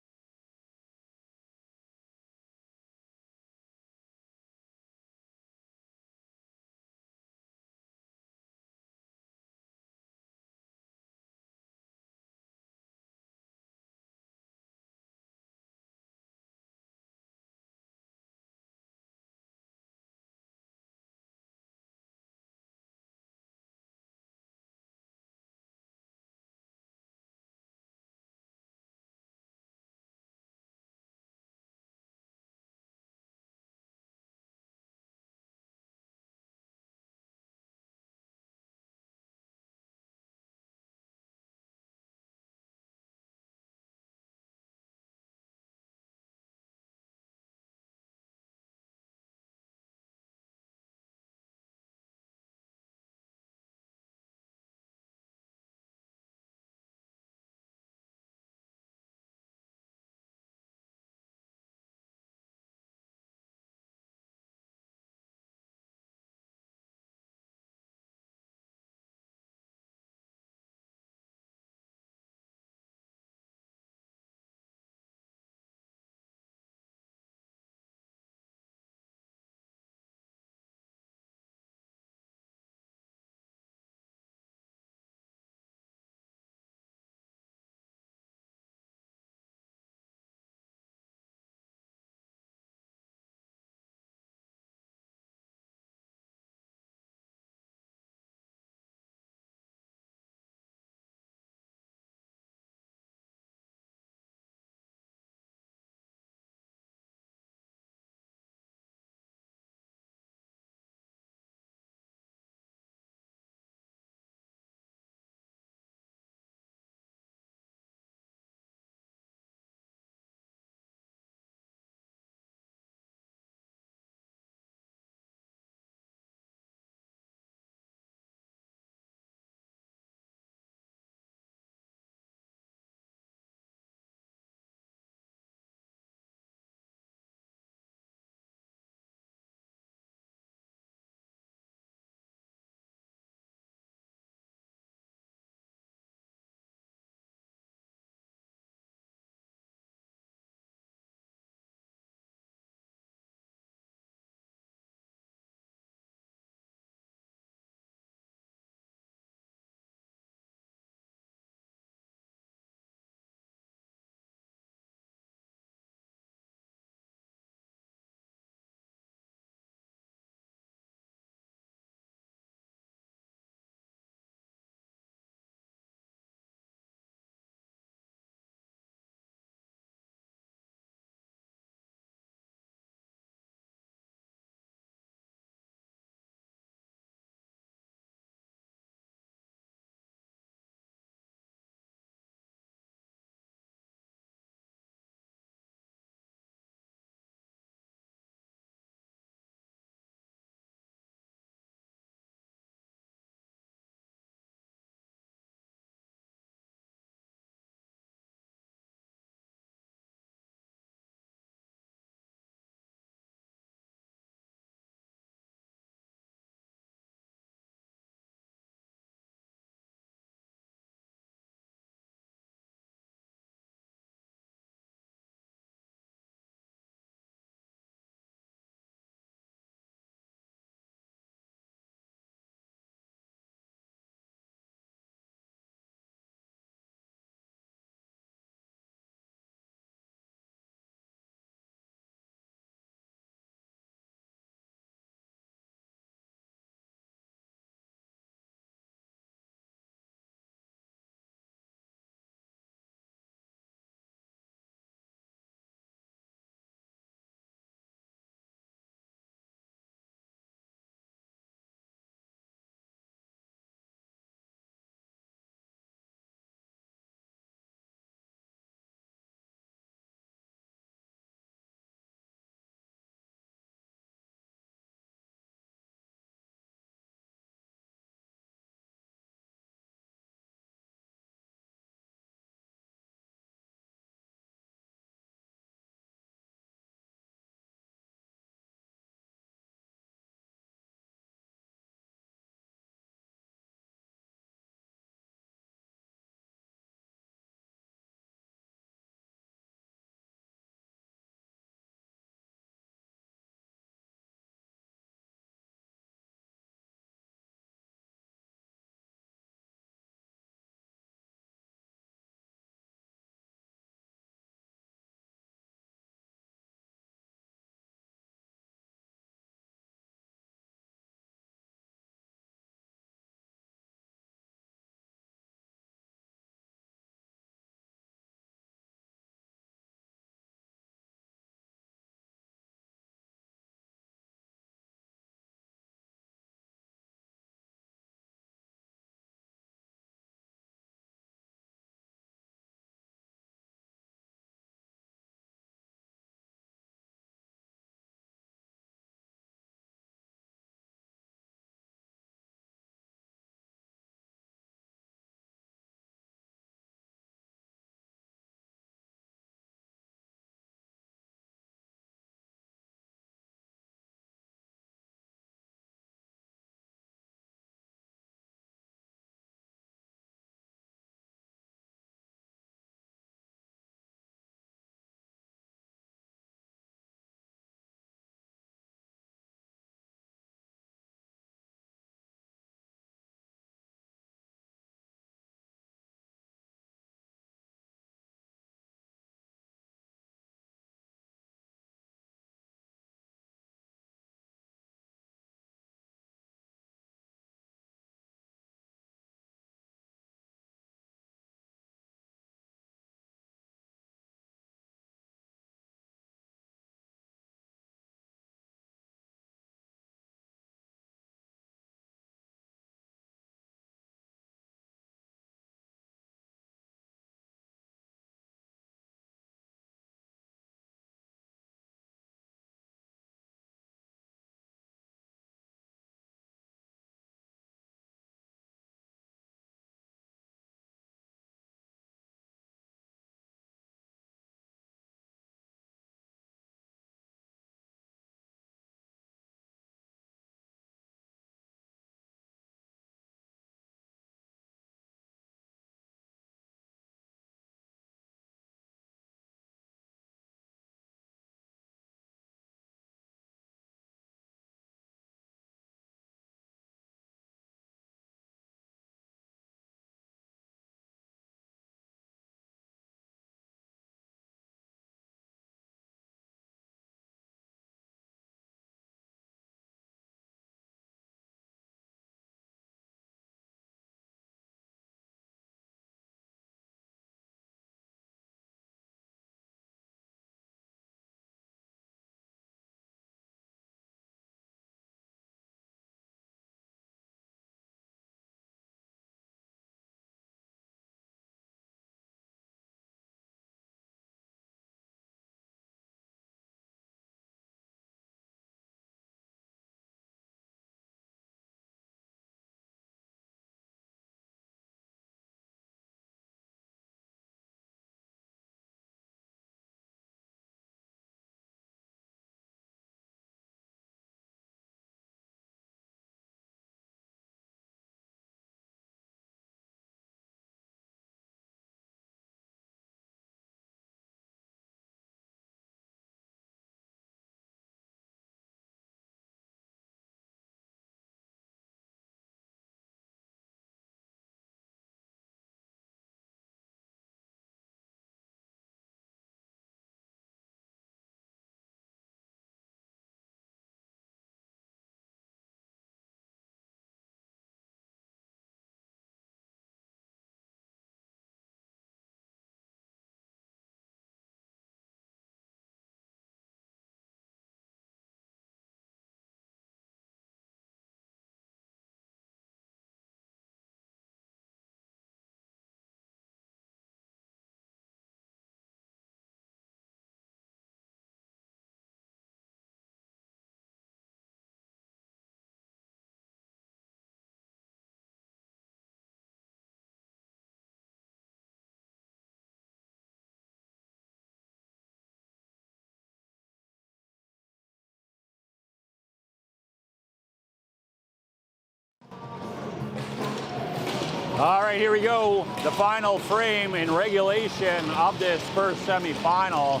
All right, here we go. The final frame in regulation of this first semifinal.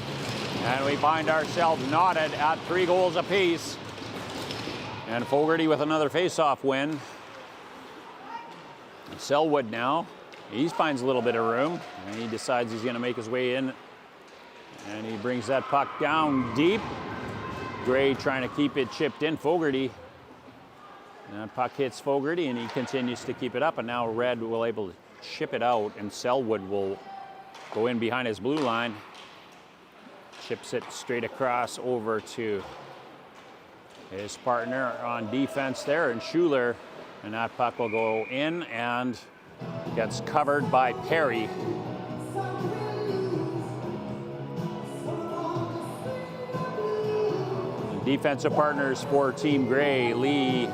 And we find ourselves knotted at 3 goals apiece. And Fogarty with another face-off win. Selwood now, he finds a little bit of room, and he decides he's going to make his way in. And he brings that puck down deep. Gray trying to keep it chipped in. Fogarty. And that puck hits Fogarty, and he continues to keep it up. And now Red will able to chip it out, and Selwood will go in behind his blue line. Chips it straight across over to his partner on defense there, and Schuler. And that puck will go in and gets covered by Perry. The defensive partners for Team Gray, Lee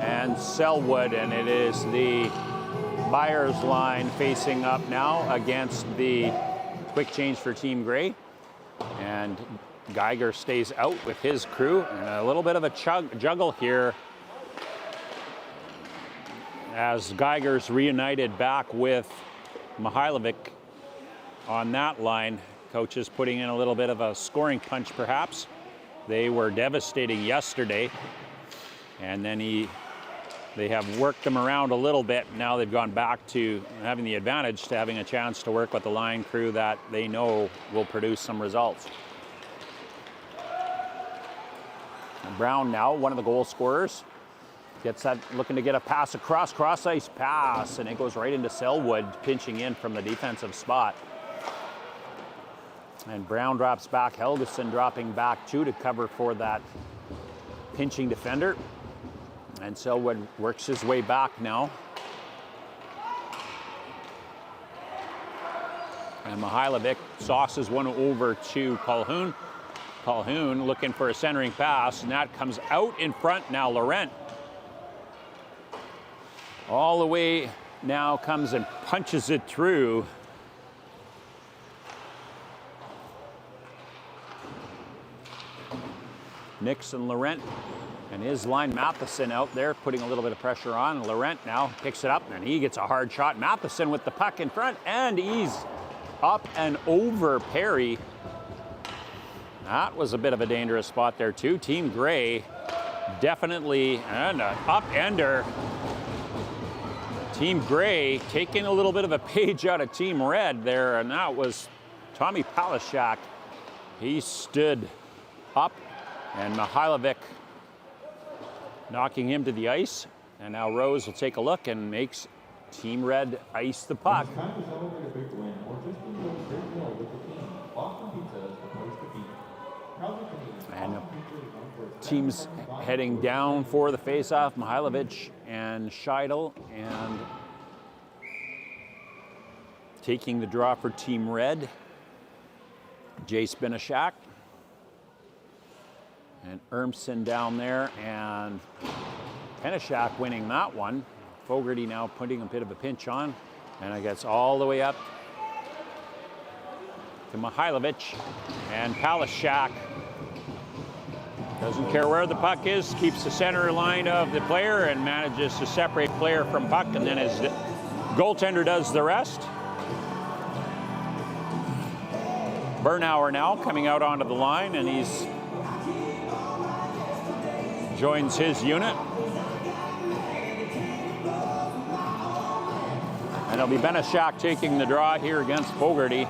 and Selwood, and it is the Byers line facing up now against the quick change for Team Gray. And Geiger stays out with his crew, and a little bit of a juggle here as Geiger's reunited back with Mihailovic on that line. Coach is putting in a little bit of a scoring punch perhaps. They were devastating yesterday, and then they have worked them around a little bit. Now they've gone back to having the advantage to having a chance to work with the line crew that they know will produce some results. And Brown now, one of the goal scorers, gets that, looking to get a pass across, cross-ice pass, and it goes right into Selwood, pinching in from the defensive spot. And Brown drops back, Helgeson dropping back too to cover for that pinching defender. And Selwood works his way back now. And Mihailovic sauces one over to Calhoun. Calhoun looking for a centering pass, and that comes out in front now. Laurent all the way now comes and punches it through. Nixon, Laurent, and his line, Matheson out there putting a little bit of pressure on. Laurent now picks it up, and he gets a hard shot. Matheson with the puck in front, and he's up and over Perry. That was a bit of a dangerous spot there too. Team Gray definitely, and an up-ender. Team Gray taking a little bit of a page out of Team Red there, and that was Tommy Palashak. He stood up, and Mihailovic knocking him to the ice. And now Rose will take a look and makes Team Red ice the puck. It's time to celebrate a big win, or just enjoy a great meal with the team. Boston Pizza is the place to be. Proudly committed. And Boston Pizza is known for its teams heading down for the face-off. Mihailovic and Scheidel, and taking the draw for Team Red, Jace Benishak. And Ermson down there, and Benishak winning that one. Fogarty now putting a bit of a pinch on, and it gets all the way up to Mihailovic, and Palashak doesn't care where the puck is, keeps the center line of the player and manages to separate player from puck, and then his goaltender does the rest. Bernauer now coming out onto the line, and he's joins his unit. And it'll be Benishak taking the draw here against Fogarty.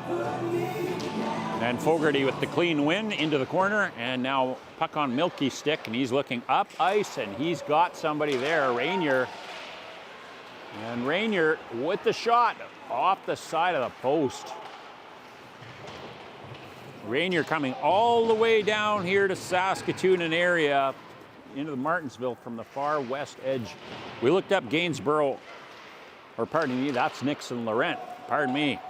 And Fogarty with the clean win into the corner, and now puck on Milky stick, and he's looking up ice, and he's got somebody there, Rainier. And Rainier with the shot off the side of the post. Rainier coming all the way down here to Saskatoon area, into the Martensville from the far west edge. We looked up Gainsborough, or pardon me, that's Nixon Laurent, pardon me.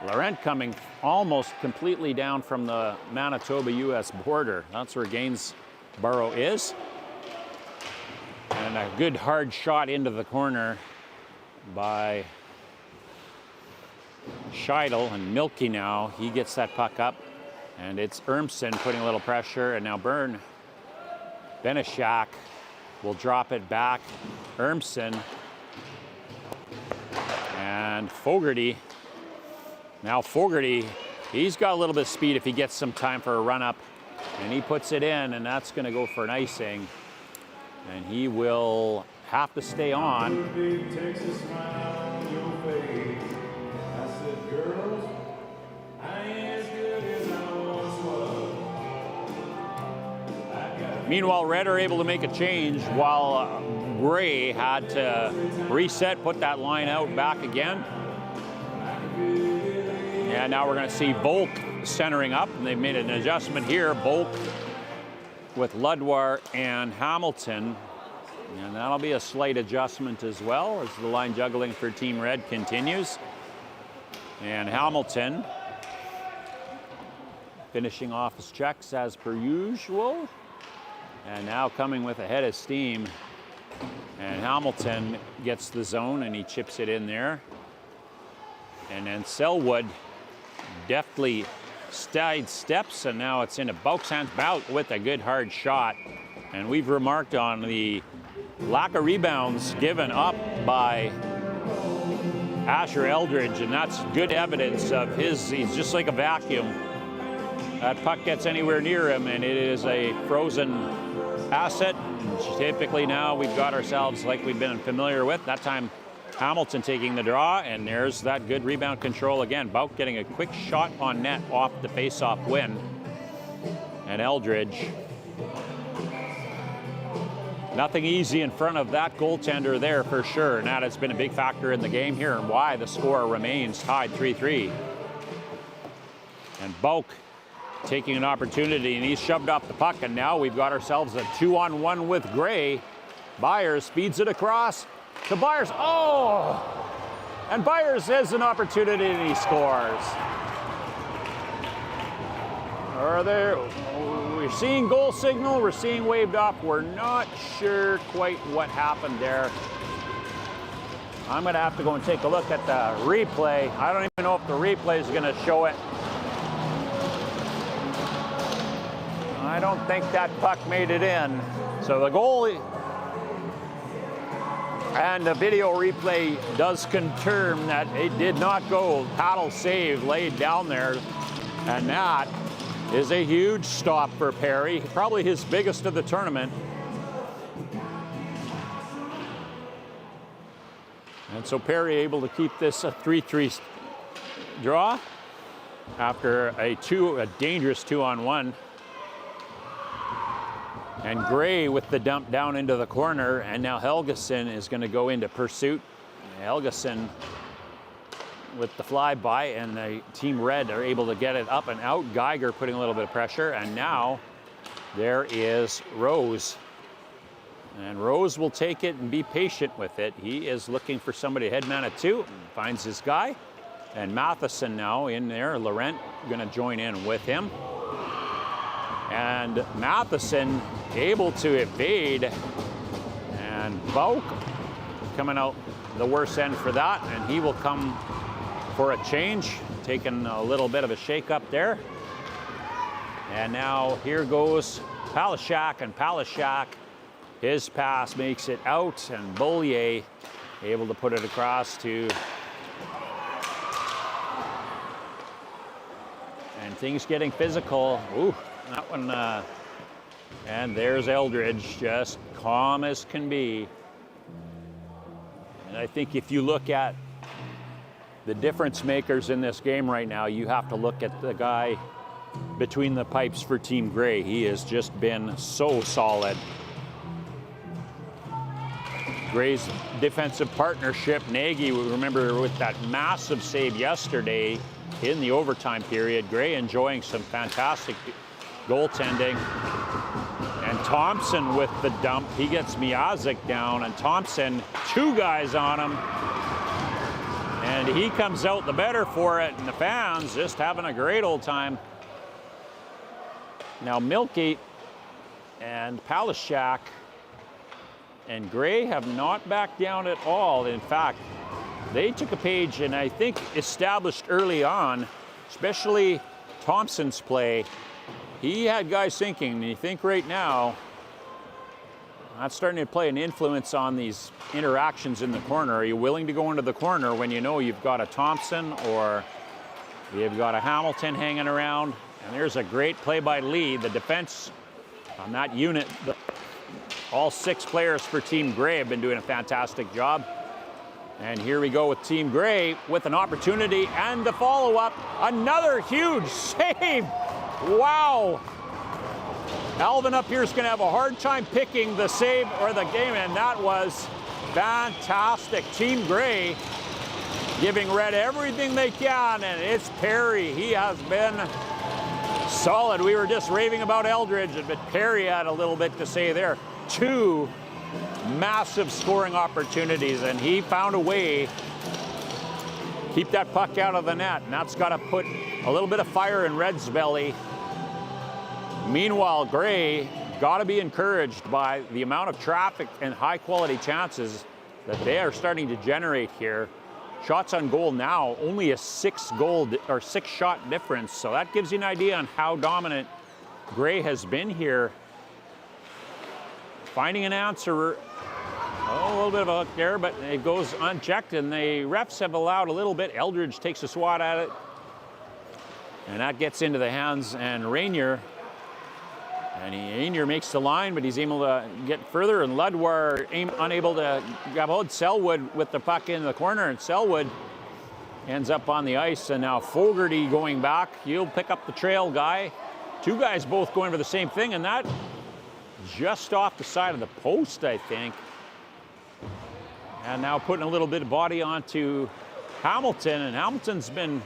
Laurent coming almost completely down from the Manitoba-US border. That's where Gainsborough is. And a good hard shot into the corner by Scheidel, and Milky now, he gets that puck up, and it's Ermson putting a little pressure, and now Benishak will drop it back. Ermson And Fogarty, now Fogarty, he's got a little bit of speed if he gets some time for a run up. And he puts it in, and that's going to go for an icing. And he will have to stay on. Meanwhile, Red are able to make a change while Gray had to reset, put that line out back again. And now we're going to see Volk centering up, and they've made an adjustment here. Volk with Ludwar and Hamilton. And that'll be a slight adjustment as well as the line juggling for Team Red continues. And Hamilton finishing off his checks as per usual. And now coming with a head of steam. And Hamilton gets the zone and he chips it in there. And then Selwood deftly steps, and now it's into Bauk's hands. Bauk with a good hard shot. And we've remarked on the lack of rebounds given up by Asher Eldridge, and that's good evidence of he's just like a vacuum. That puck gets anywhere near him and it is a frozen asset. And typically now we've got ourselves like we've been familiar with. That time Hamilton taking the draw, and there's that good rebound control again. Bauk getting a quick shot on net off the face-off win. And Eldridge, nothing easy in front of that goaltender there for sure. And that has been a big factor in the game here and why the score remains tied 3-3. And Bauk taking an opportunity, and he's shoved off the puck, and now we've got ourselves a 2-on-1 with Gray. Byers speeds it across to Byers. Oh! And Byers has an opportunity and he scores. We're seeing goal signal, we're seeing waved off. We're not sure quite what happened there. I'm going to have to go and take a look at the replay. I don't even know if the replay is going to show it. I don't think that puck made it in. So the goalie and the video replay does confirm that it did not go. Paddle save laid down there, and that is a huge stop for Perry, probably his biggest of the tournament. And so Perry able to keep this a 3-3 draw after a dangerous 2-on-1. And Gray with the dump down into the corner, and now Helgeson is going to go into pursuit. Helgeson with the flyby, and the Team Red are able to get it up and out. Geiger putting a little bit of pressure, and now there is Rose. And Rose will take it and be patient with it. He is looking for somebody to headman it to, finds his guy. And Matheson now in there. Laurent going to join in with him. And Matheson able to evade, and Bauk coming out the worst end for that, and he will come for a change, taking a little bit of a shake up there. And now here goes Palashak, and Palashak, his pass makes it out, and Bollier able to put it across to, and things getting physical. Ooh, that one, and there's Eldridge, just calm as can be. And I think if you look at the difference makers in this game right now, you have to look at the guy between the pipes for Team Gray. He has just been so solid. Gray's defensive partnership, Nagy, we remember with that massive save yesterday in the overtime period. Gray enjoying some fantastic goaltending. And Thompson with the dump. He gets Miazik down, and Thompson, two guys on him. And he comes out the better for it, and the fans just having a great old time. Now Milky and Palashak and Gray have not backed down at all. In fact, they took a page, and I think established early on, especially Thompson's play, he had guys thinking, and you think right now, That's starting to play an influence on these interactions in the corner. Are you willing to go into the corner when you know you've got a Thompson or you've got a Hamilton hanging around? And there's a great play by Lee. The defense on that unit, all 6 players for Team Gray have been doing a fantastic job. And here we go with Team Gray with an opportunity and the follow-up. Another huge save. Wow. Alvin up here is going to have a hard time picking the save or the game, and that was fantastic. Team Gray giving Red everything they can, and it's Perry. He has been solid. We were just raving about Eldridge, but Perry had a little bit to say there. 2 massive scoring opportunities, and he found a way to keep that puck out of the net, and that's got to put a little bit of fire in Red's belly. Meanwhile, Gray got to be encouraged by the amount of traffic and high-quality chances that they are starting to generate here. Shots on goal now, only a 6-shot difference, so that gives you an idea on how dominant Gray has been here. Finding an answer, a little bit of a hook there, but it goes unchecked, and the refs have allowed a little bit. Eldridge takes a swat at it, and that gets into the hands, and Rainier makes the line, but he's able to get further, and Ludwar unable to grab hold. Selwood with the puck in the corner, and Selwood ends up on the ice, and now Fogarty going back. He'll pick up the trail guy. 2 guys both going for the same thing, and that just off the side of the post, I think. And now putting a little bit of body onto Hamilton, and Hamilton's been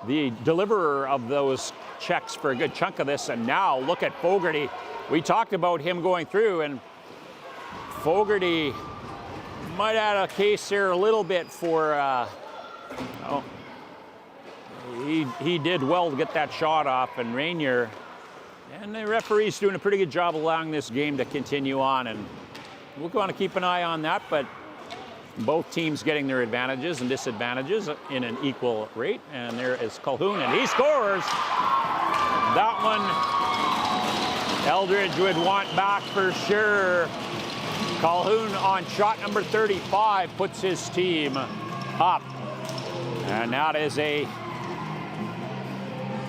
the deliverer of those checks for a good chunk of this, and now look at Fogarty. We talked about him going through, and Fogarty might add a case here a little bit for, he did well to get that shot off, and Rainier, and the referee's doing a pretty good job allowing this game to continue on, and we'll want to keep an eye on that, but both teams getting their advantages and disadvantages in an equal rate. And there is Calhoun, and he scores. That one, Eldridge would want back for sure. Calhoun on shot number 35 puts his team up. And that is a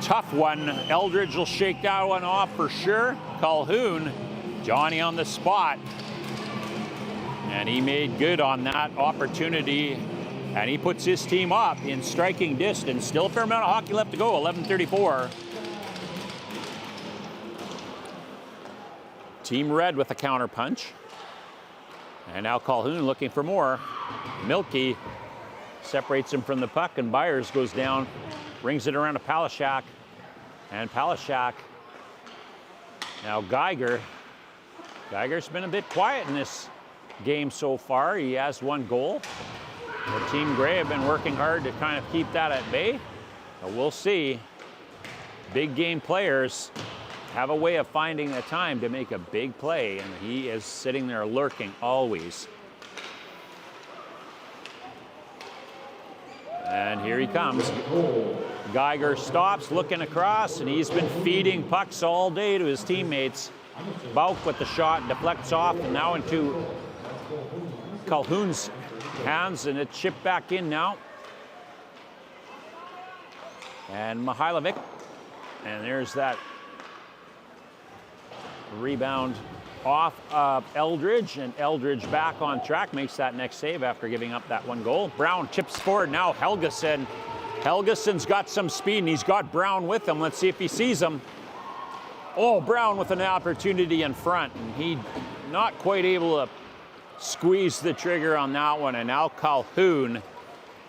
tough one. Eldridge will shake that one off for sure. Calhoun, Johnny on the spot. And he made good on that opportunity, and he puts his team up in striking distance. Still a fair amount of hockey left to go, 11:34. Team Red with a counter punch. And now Calhoun looking for more. Milky separates him from the puck, and Byers goes down, brings it around to Palashak. And Palashak, now Geiger's been a bit quiet in this game so far. He has 1 goal. The Team Gray have been working hard to kind of keep that at bay. But we'll see. Big game players have a way of finding the time to make a big play, and he is sitting there lurking always. And here he comes. Geiger stops, looking across, and he's been feeding pucks all day to his teammates. Bauk with the shot, deflects off, and now into Calhoun's hands, and it's chipped back in now. And Mihailovic, and there's that rebound off of Eldridge, and Eldridge back on track, makes that next save after giving up that 1 goal. Brown chips forward now, Helgeson. Helgeson's got some speed, and he's got Brown with him. Let's see if he sees him. Oh, Brown with an opportunity in front, and he not quite able to squeeze the trigger on that one. And now Calhoun,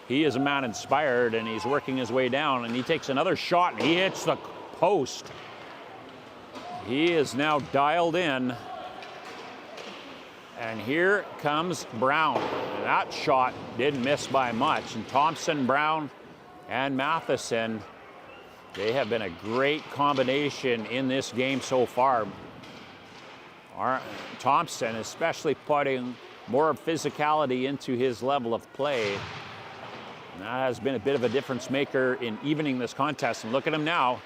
he is a man inspired, and he's working his way down, and he takes another shot, and he hits the post. He is now dialed in, and here comes Brown. And that shot didn't miss by much, and Thompson, Brown, and Matheson, they have been a great combination in this game so far. Thompson especially putting more physicality into his level of play. And that has been a bit of a difference maker in evening this contest. And look at him now.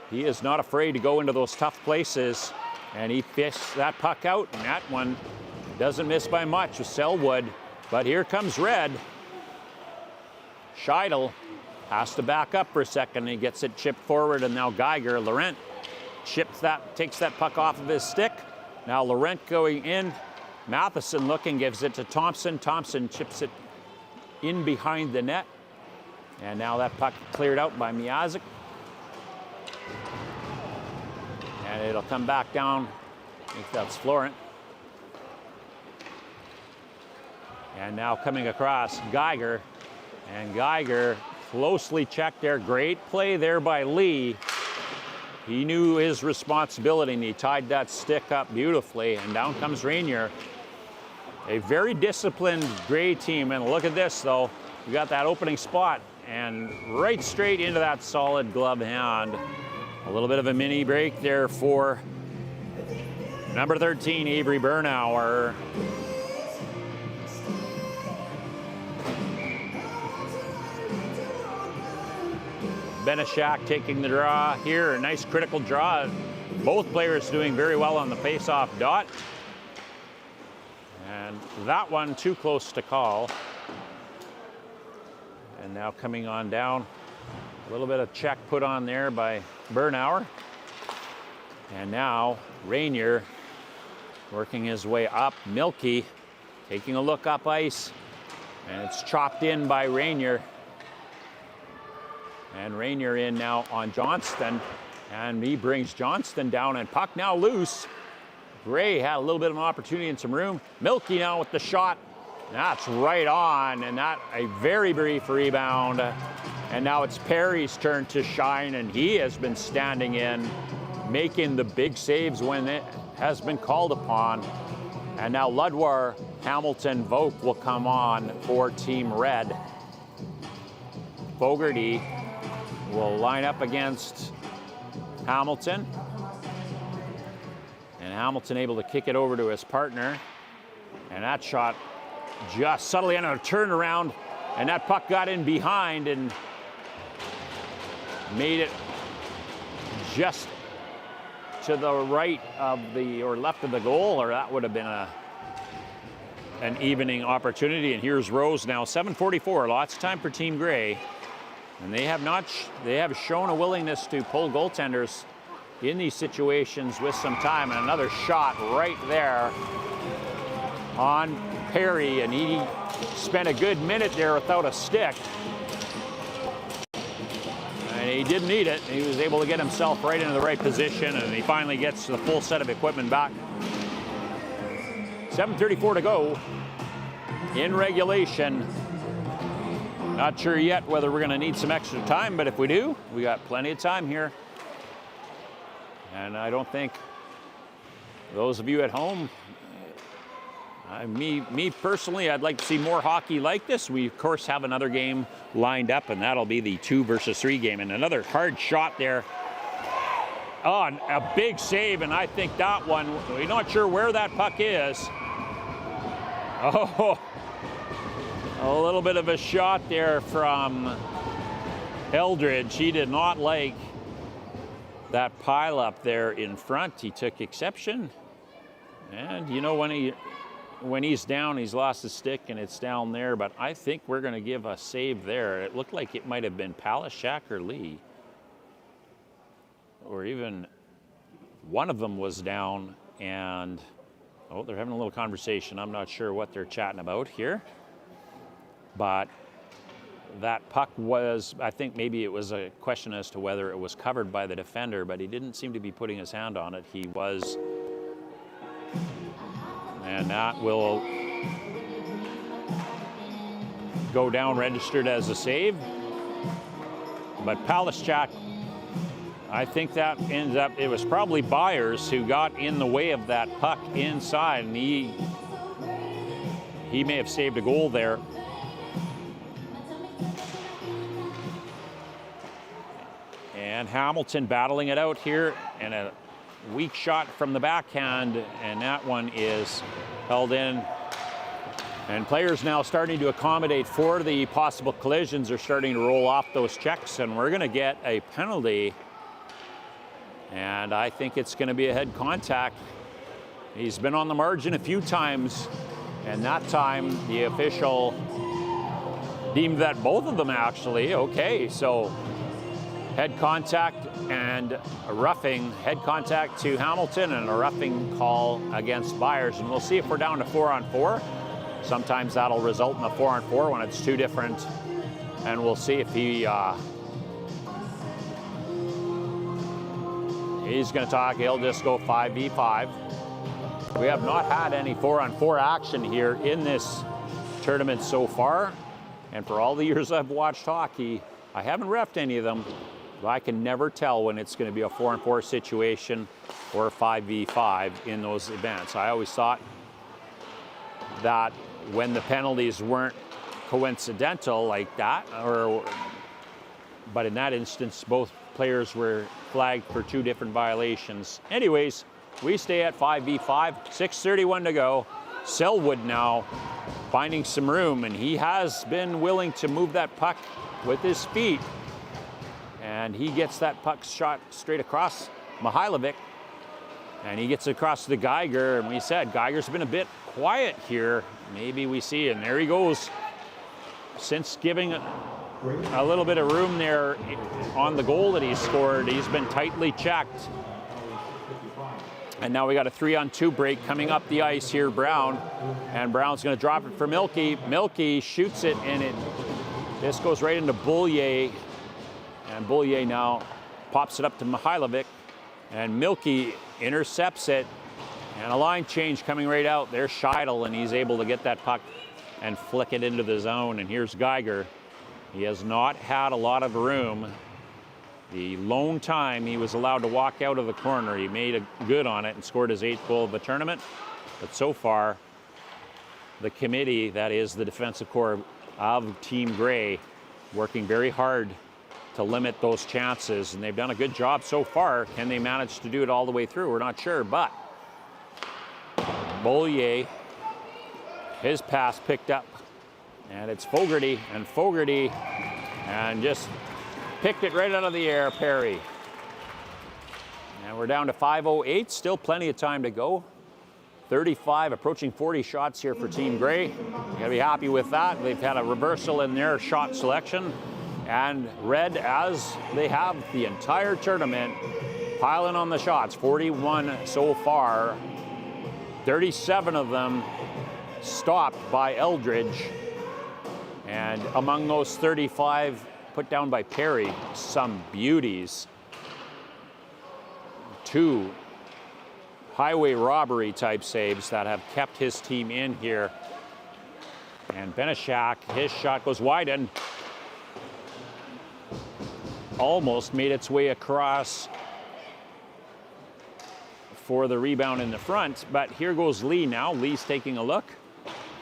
He is not afraid to go into those tough places And he fished that puck out, and that one doesn't miss by much with Selwood. But here comes Red. Scheidel has to back up for a second. He gets it chipped forward, and now Geiger, Laurent, takes that puck off of his stick. Now Laurent going in. Matheson looking, gives it to Thompson. Thompson chips it in behind the net. And now that puck cleared out by Miyazek. And it'll come back down. I think that's Florent. And now coming across, Geiger. And Geiger closely checked there. Great play there by Lee. He knew his responsibility, and he tied that stick up beautifully. And down comes Rainier. A very disciplined Gray team. And look at this, though. We got that opening spot, and right straight into that solid glove hand. A little bit of a mini break there for number 13, Avery Bernauer. Benishak taking the draw here. A nice critical draw. Both players doing very well on the face-off dot. And that one too close to call. And now coming on down. A little bit of check put on there by Bernauer. And now Rainier working his way up. Milky taking a look up ice. And it's chopped in by Rainier. And Rainier in now on Johnston. And he brings Johnston down, and puck now loose. Gray had a little bit of an opportunity and some room. Milky now with the shot. That's right on, and that a very brief rebound. And now it's Perry's turn to shine, and he has been standing in, making the big saves when it has been called upon. And now Ludwar, Hamilton, Vogt will come on for Team Red. Fogarty will line up against Hamilton. And Hamilton able to kick it over to his partner. And that shot just subtly on a turnaround. And that puck got in behind and made it just to the right of the, or left of the goal, or that would have been an evening opportunity. And here's Rose now, 7:44, lots of time for Team Gray. And they have shown a willingness to pull goaltenders in these situations with some time. And another shot right there on Perry, and he spent a good minute there without a stick. And he didn't need it. He was able to get himself right into the right position, and he finally gets the full set of equipment back. 7:34 to go in regulation. Not sure yet whether we're going to need some extra time, but if we do, we got plenty of time here. And I don't think those of you at home, me personally, I'd like to see more hockey like this. We, of course, have another game lined up, and that'll be the 2 versus 3 game. And another hard shot there. Oh, a big save, and I think that one, we're not sure where that puck is. Oh, a little bit of a shot there from Eldridge. He did not like that pile up there in front. He took exception. And you know, when he's down, he's lost his stick and it's down there, but I think we're going to give a save there. It looked like it might have been Palashak or Lee, or even one of them was down. And oh, they're having a little conversation. I'm not sure what they're chatting about here. But that puck was, I think maybe it was a question as to whether it was covered by the defender, but he didn't seem to be putting his hand on it. He was. And that will go down registered as a save. But Palashak, I think that ends up, it was probably Byers who got in the way of that puck inside, and he may have saved a goal there. And Hamilton battling it out here, and a weak shot from the backhand, and that one is held in. And players now starting to accommodate for the possible collisions are starting to roll off those checks, and we're going to get a penalty And I think it's going to be a head contact. He's been on the margin a few times, and that time the official deemed that both of them actually. Okay, so head contact and a roughing, head contact to Hamilton and a roughing call against Byers. And we'll see if we're down to 4-on-4. Sometimes that'll result in a 4-on-4 when it's two different. And we'll see if he's going to talk. He'll just go 5v5. We have not had any 4-on-4 action here in this tournament so far. And for all the years I've watched hockey, I haven't reffed any of them. But I can never tell when it's going to be a 4-on-4 situation or a 5v5 in those events. I always thought that when the penalties weren't coincidental like that, but in that instance, both players were flagged for two different violations. Anyways, we stay at 5v5, 6:31 to go. Selwood now finding some room, and he has been willing to move that puck with his feet. And he gets that puck shot straight across Mihailovic, and he gets it across to Geiger. And we said Geiger's been a bit quiet here. Maybe we see, and there he goes. Since giving a little bit of room there on the goal that he scored, he's been tightly checked. And now we got a 3-on-2 break coming up the ice here, Brown. And Brown's going to drop it for Milky. Milky shoots it, and this goes right into Boulier. And Boulier now pops it up to Mihailovic. And Milky intercepts it. And a line change coming right out. There's Scheidel, and he's able to get that puck and flick it into the zone. And here's Geiger. He has not had a lot of room. The lone time he was allowed to walk out of the corner, he made a good on it and scored his 8th goal of the tournament. But so far, the committee, that is the defensive core of Team Grey, working very hard to limit those chances, and they've done a good job so far. Can they manage to do it all the way through? We're not sure, but Beaulier, his pass picked up, and it's Fogarty, and just picked it right out of the air, Perry. And we're down to 5:08, still plenty of time to go. 35, approaching 40 shots here for Team Grey. You gotta be happy with that. They've had a reversal in their shot selection. And Red, as they have the entire tournament, piling on the shots, 41 so far. 37 of them stopped by Eldridge. And among those 35 put down by Perry, some beauties. 2 highway robbery type saves that have kept his team in here. And Benishak, his shot goes wide and almost made its way across for the rebound in the front. But here goes Lee now. Lee's taking a look.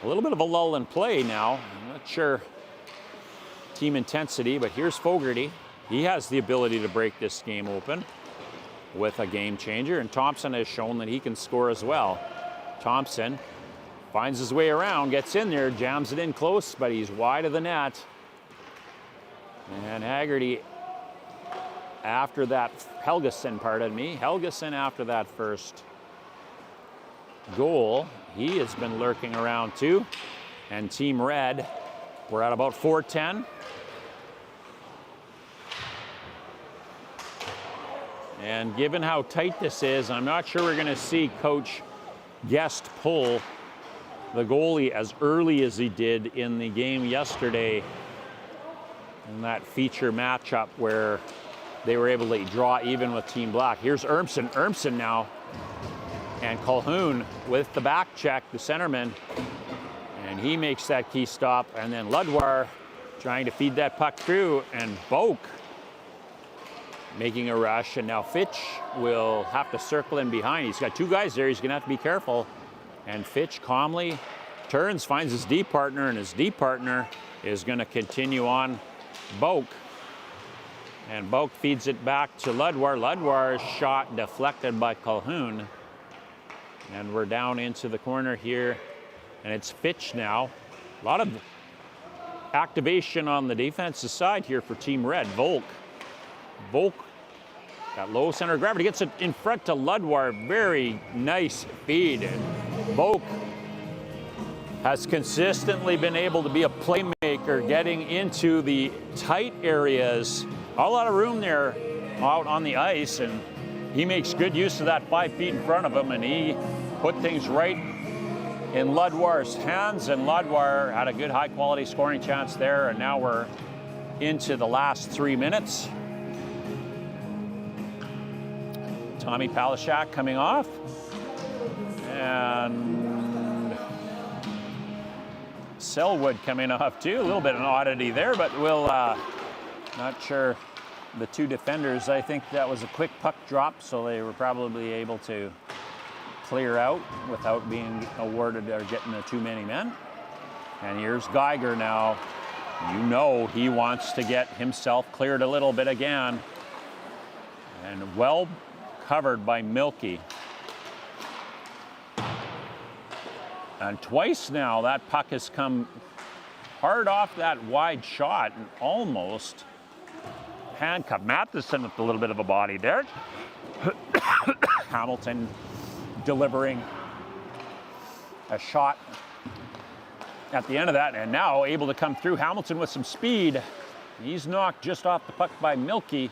A little bit of a lull in play now. I'm not sure team intensity, but here's Fogarty. He has the ability to break this game open with a game changer, and Thompson has shown that he can score as well. Thompson finds his way around, gets in there, jams it in close, but he's wide of the net. And Haggerty after that, Helgeson after that first goal, he has been lurking around too. And Team Red, we're at about 4:10. And given how tight this is, I'm not sure we're going to see Coach Guest pull the goalie as early as he did in the game yesterday in that feature matchup where they were able to draw even with Team Black. Here's Urmson now. And Calhoun with the back check, the centerman. And he makes that key stop. And then Ludwar trying to feed that puck through. And Boak making a rush. And now Fitch will have to circle in behind. He's got 2 guys there. He's going to have to be careful. And Fitch calmly turns, finds his D partner. And his D partner is going to continue on Boak. And Boak feeds it back to Ludwar. Ludwar's shot deflected by Calhoun. And we're down into the corner here. And it's Fitch now. A lot of activation on the defensive side here for Team Red. Volk Got low center of gravity, gets it in front to Ludwar. Very nice feed. And Boak has consistently been able to be a playmaker, getting into the tight areas. A lot of room there out on the ice, and he makes good use of that 5 feet in front of him, and he put things right in Ludwar's hands, and Ludwar had a good high-quality scoring chance there, and now we're into the last 3 minutes. Tommy Palashak coming off, and Selwood coming off too. A little bit of an oddity there, but we'll not sure. The two defenders, I think that was a quick puck drop, so they were probably able to clear out without being awarded or getting the too many men. And here's Geiger now. You know he wants to get himself cleared a little bit again. And well covered by Milky. And twice now that puck has come hard off that wide shot and almost handcuffed. Matheson with a little bit of a body there. Hamilton delivering a shot at the end of that, and now able to come through. Hamilton with some speed. He's knocked just off the puck by Milky.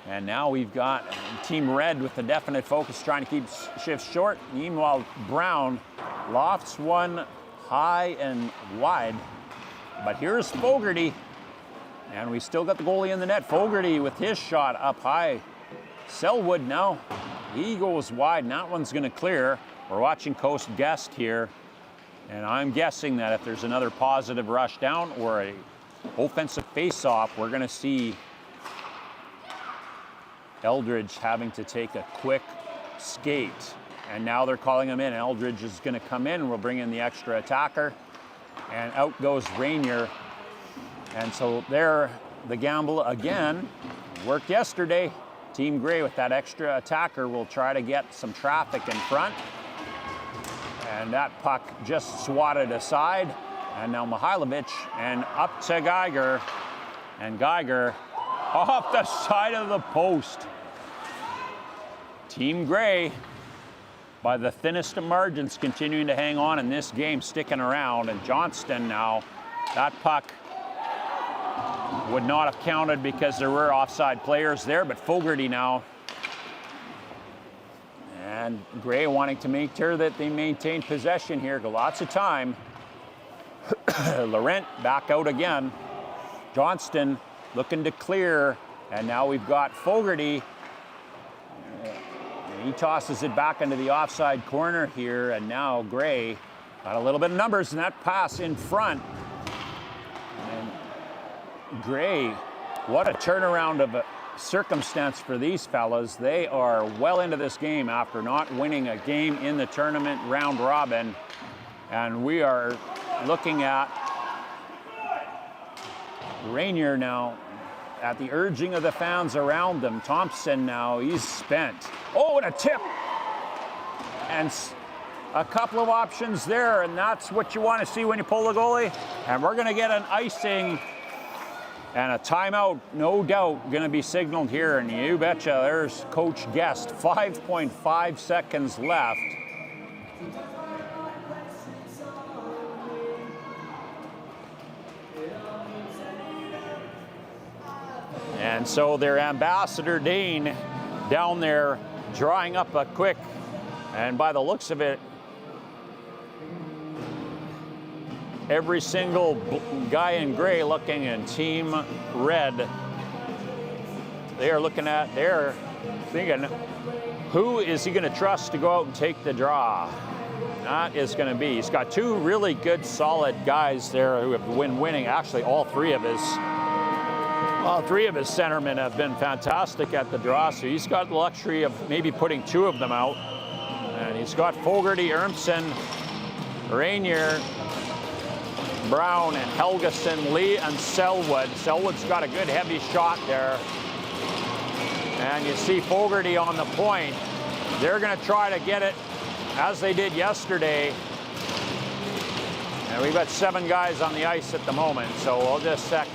And now we've got Team Red with a definite focus, trying to keep shifts short. Meanwhile, Brown lofts one high and wide. But here's Fogarty. And we still got the goalie in the net. Fogarty with his shot up high. Selwood now, he goes wide, and that one's gonna clear. We're watching Coast Guest here, and I'm guessing that if there's another positive rush down or a offensive face-off, we're gonna see Eldridge having to take a quick skate. And now they're calling him in. Eldridge is gonna come in, and we'll bring in the extra attacker. And out goes Rainier. And so there, the gamble again, worked yesterday. Team Grey with that extra attacker will try to get some traffic in front. And that puck just swatted aside. And now Mihailovic, and up to Geiger. And Geiger off the side of the post. Team Grey, by the thinnest of margins, continuing to hang on in this game, sticking around. And Johnston now, that puck would not have counted because there were offside players there, but Fogarty now. And Grey wanting to make sure that they maintain possession here. Got lots of time. Laurent back out again. Johnston looking to clear, and now we've got Fogarty. And he tosses it back into the offside corner here, and now Grey got a little bit of numbers in that pass in front. Grey, what a turnaround of a circumstance for these fellas. They are well into this game after not winning a game in the tournament round robin. And we are looking at Rainier now at the urging of the fans around them. Thompson now, he's spent. Oh, and a tip. And a couple of options there, and that's what you want to see when you pull the goalie. And we're going to get an icing. And a timeout, no doubt, going to be signaled here. And you betcha, there's Coach Guest. 5.5 seconds left. And so their ambassador, Dane, down there drawing up a quick, and by the looks of it, every single guy in Grey looking in Team Red. They are looking at, they're thinking, who is he going to trust to go out and take the draw? That is going to be, he's got two really good, solid guys there who have been winning. Actually, all three of his centermen have been fantastic at the draw, so he's got the luxury of maybe putting two of them out. And he's got Fogarty, Ermson, Rainier, Brown, and Helgeson, Lee, and Selwood. Selwood's got a good heavy shot there. And you see Fogarty on the point. They're going to try to get it as they did yesterday. And we've got 7 guys on the ice at the moment, so we'll just sec.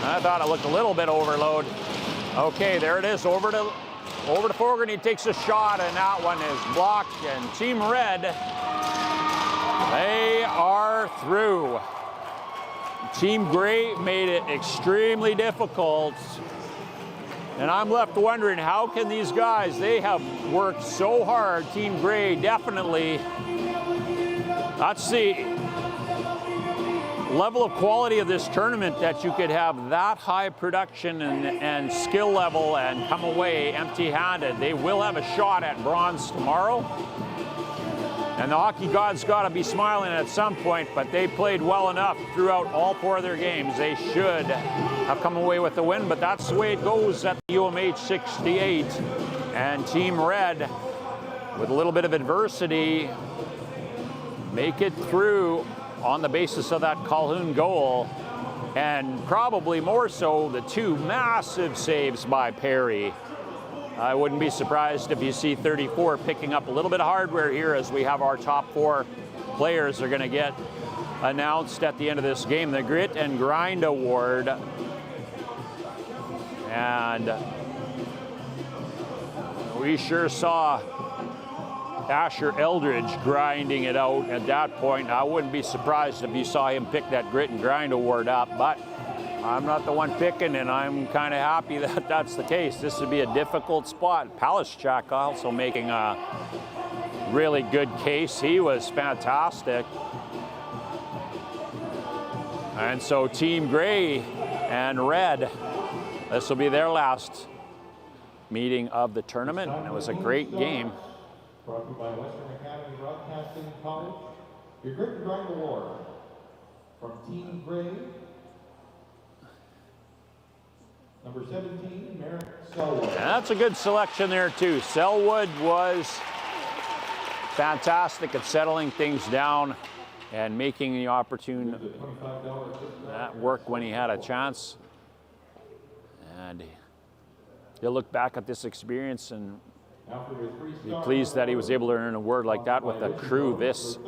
I thought it looked a little bit overload. Okay, there it is, over to Fogarty. He takes a shot, and that one is blocked. And Team Red, they are through. Team Gray made it extremely difficult. And I'm left wondering, how can these guys, they have worked so hard. Team Gray definitely, that's the level of quality of this tournament, that you could have that high production and skill level and come away empty-handed. They will have a shot at bronze tomorrow. And the hockey gods got to be smiling at some point, but they played well enough throughout all 4 of their games. They should have come away with the win, but that's the way it goes at the UMH-68. And Team Red, with a little bit of adversity, make it through on the basis of that Calhoun goal, and probably more so the 2 massive saves by Perry. I wouldn't be surprised if you see 34 picking up a little bit of hardware here, as we have our top 4 players are going to get announced at the end of this game. The Grit and Grind Award. And we sure saw Asher Eldridge grinding it out at that point. I wouldn't be surprised if you saw him pick that Grit and Grind Award up, but I'm not the one picking, and I'm kind of happy that that's the case. This would be a difficult spot. Palischak also making a really good case. He was fantastic. And so Team Gray and Red, this will be their last meeting of the tournament. It was a great game. Brought to you by Western Academy Broadcasting College. Your Grit and Grind Award from Team Gray. Number 17, Merrick Selwood. And that's a good selection there too. Selwood was fantastic at settling things down and making the opportune that work when he had a chance. And he'll look back at this experience and be pleased that he was able to earn an award like that with a crew this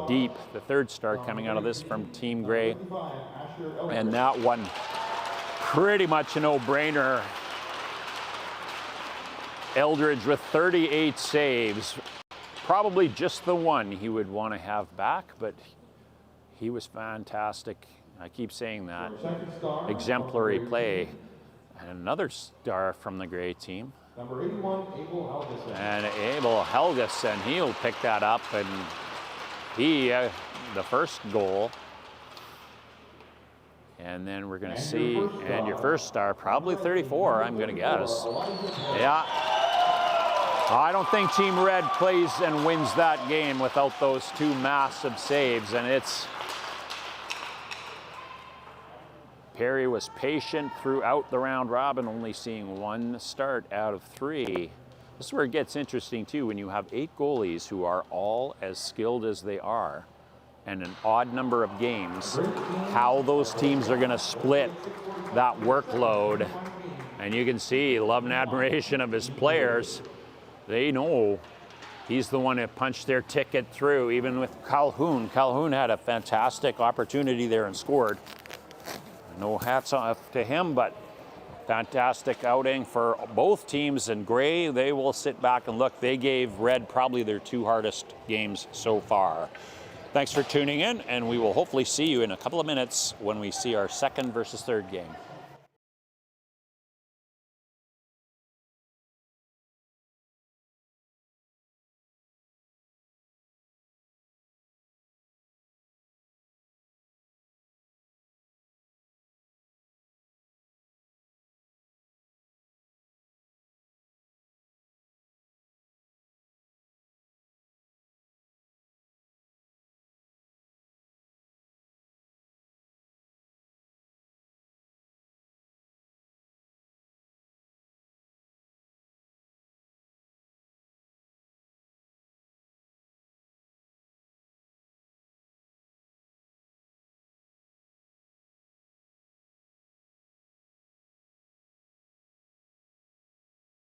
deep. The 3rd star coming out of this from Team Gray. And that one, pretty much a no-brainer. Eldridge with 38 saves. Probably just the one he would want to have back, but he was fantastic. I keep saying that. Exemplary play. And another star from the Gray team. Number 81, Abel Helgeson. And Abel Helgeson, he'll pick that up, and he, the first goal. And then we're going to see, and your first star, probably 34, I'm going to guess. Yeah. I don't think Team Red plays and wins that game without those 2 massive saves, and it's... Perry was patient throughout the round robin, only seeing 1 start out of 3. This is where it gets interesting too, when you have 8 goalies who are all as skilled as they are, and an odd number of games, how those teams are going to split that workload. And you can see love and admiration of his players. They know he's the one that punched their ticket through, even with Calhoun. Calhoun had a fantastic opportunity there and scored. No hats off to him, but fantastic outing for both teams. And Gray, they will sit back and look. They gave Red probably their 2 hardest games so far. Thanks for tuning in, and we will hopefully see you in a couple of minutes when we see our 2nd versus 3rd game.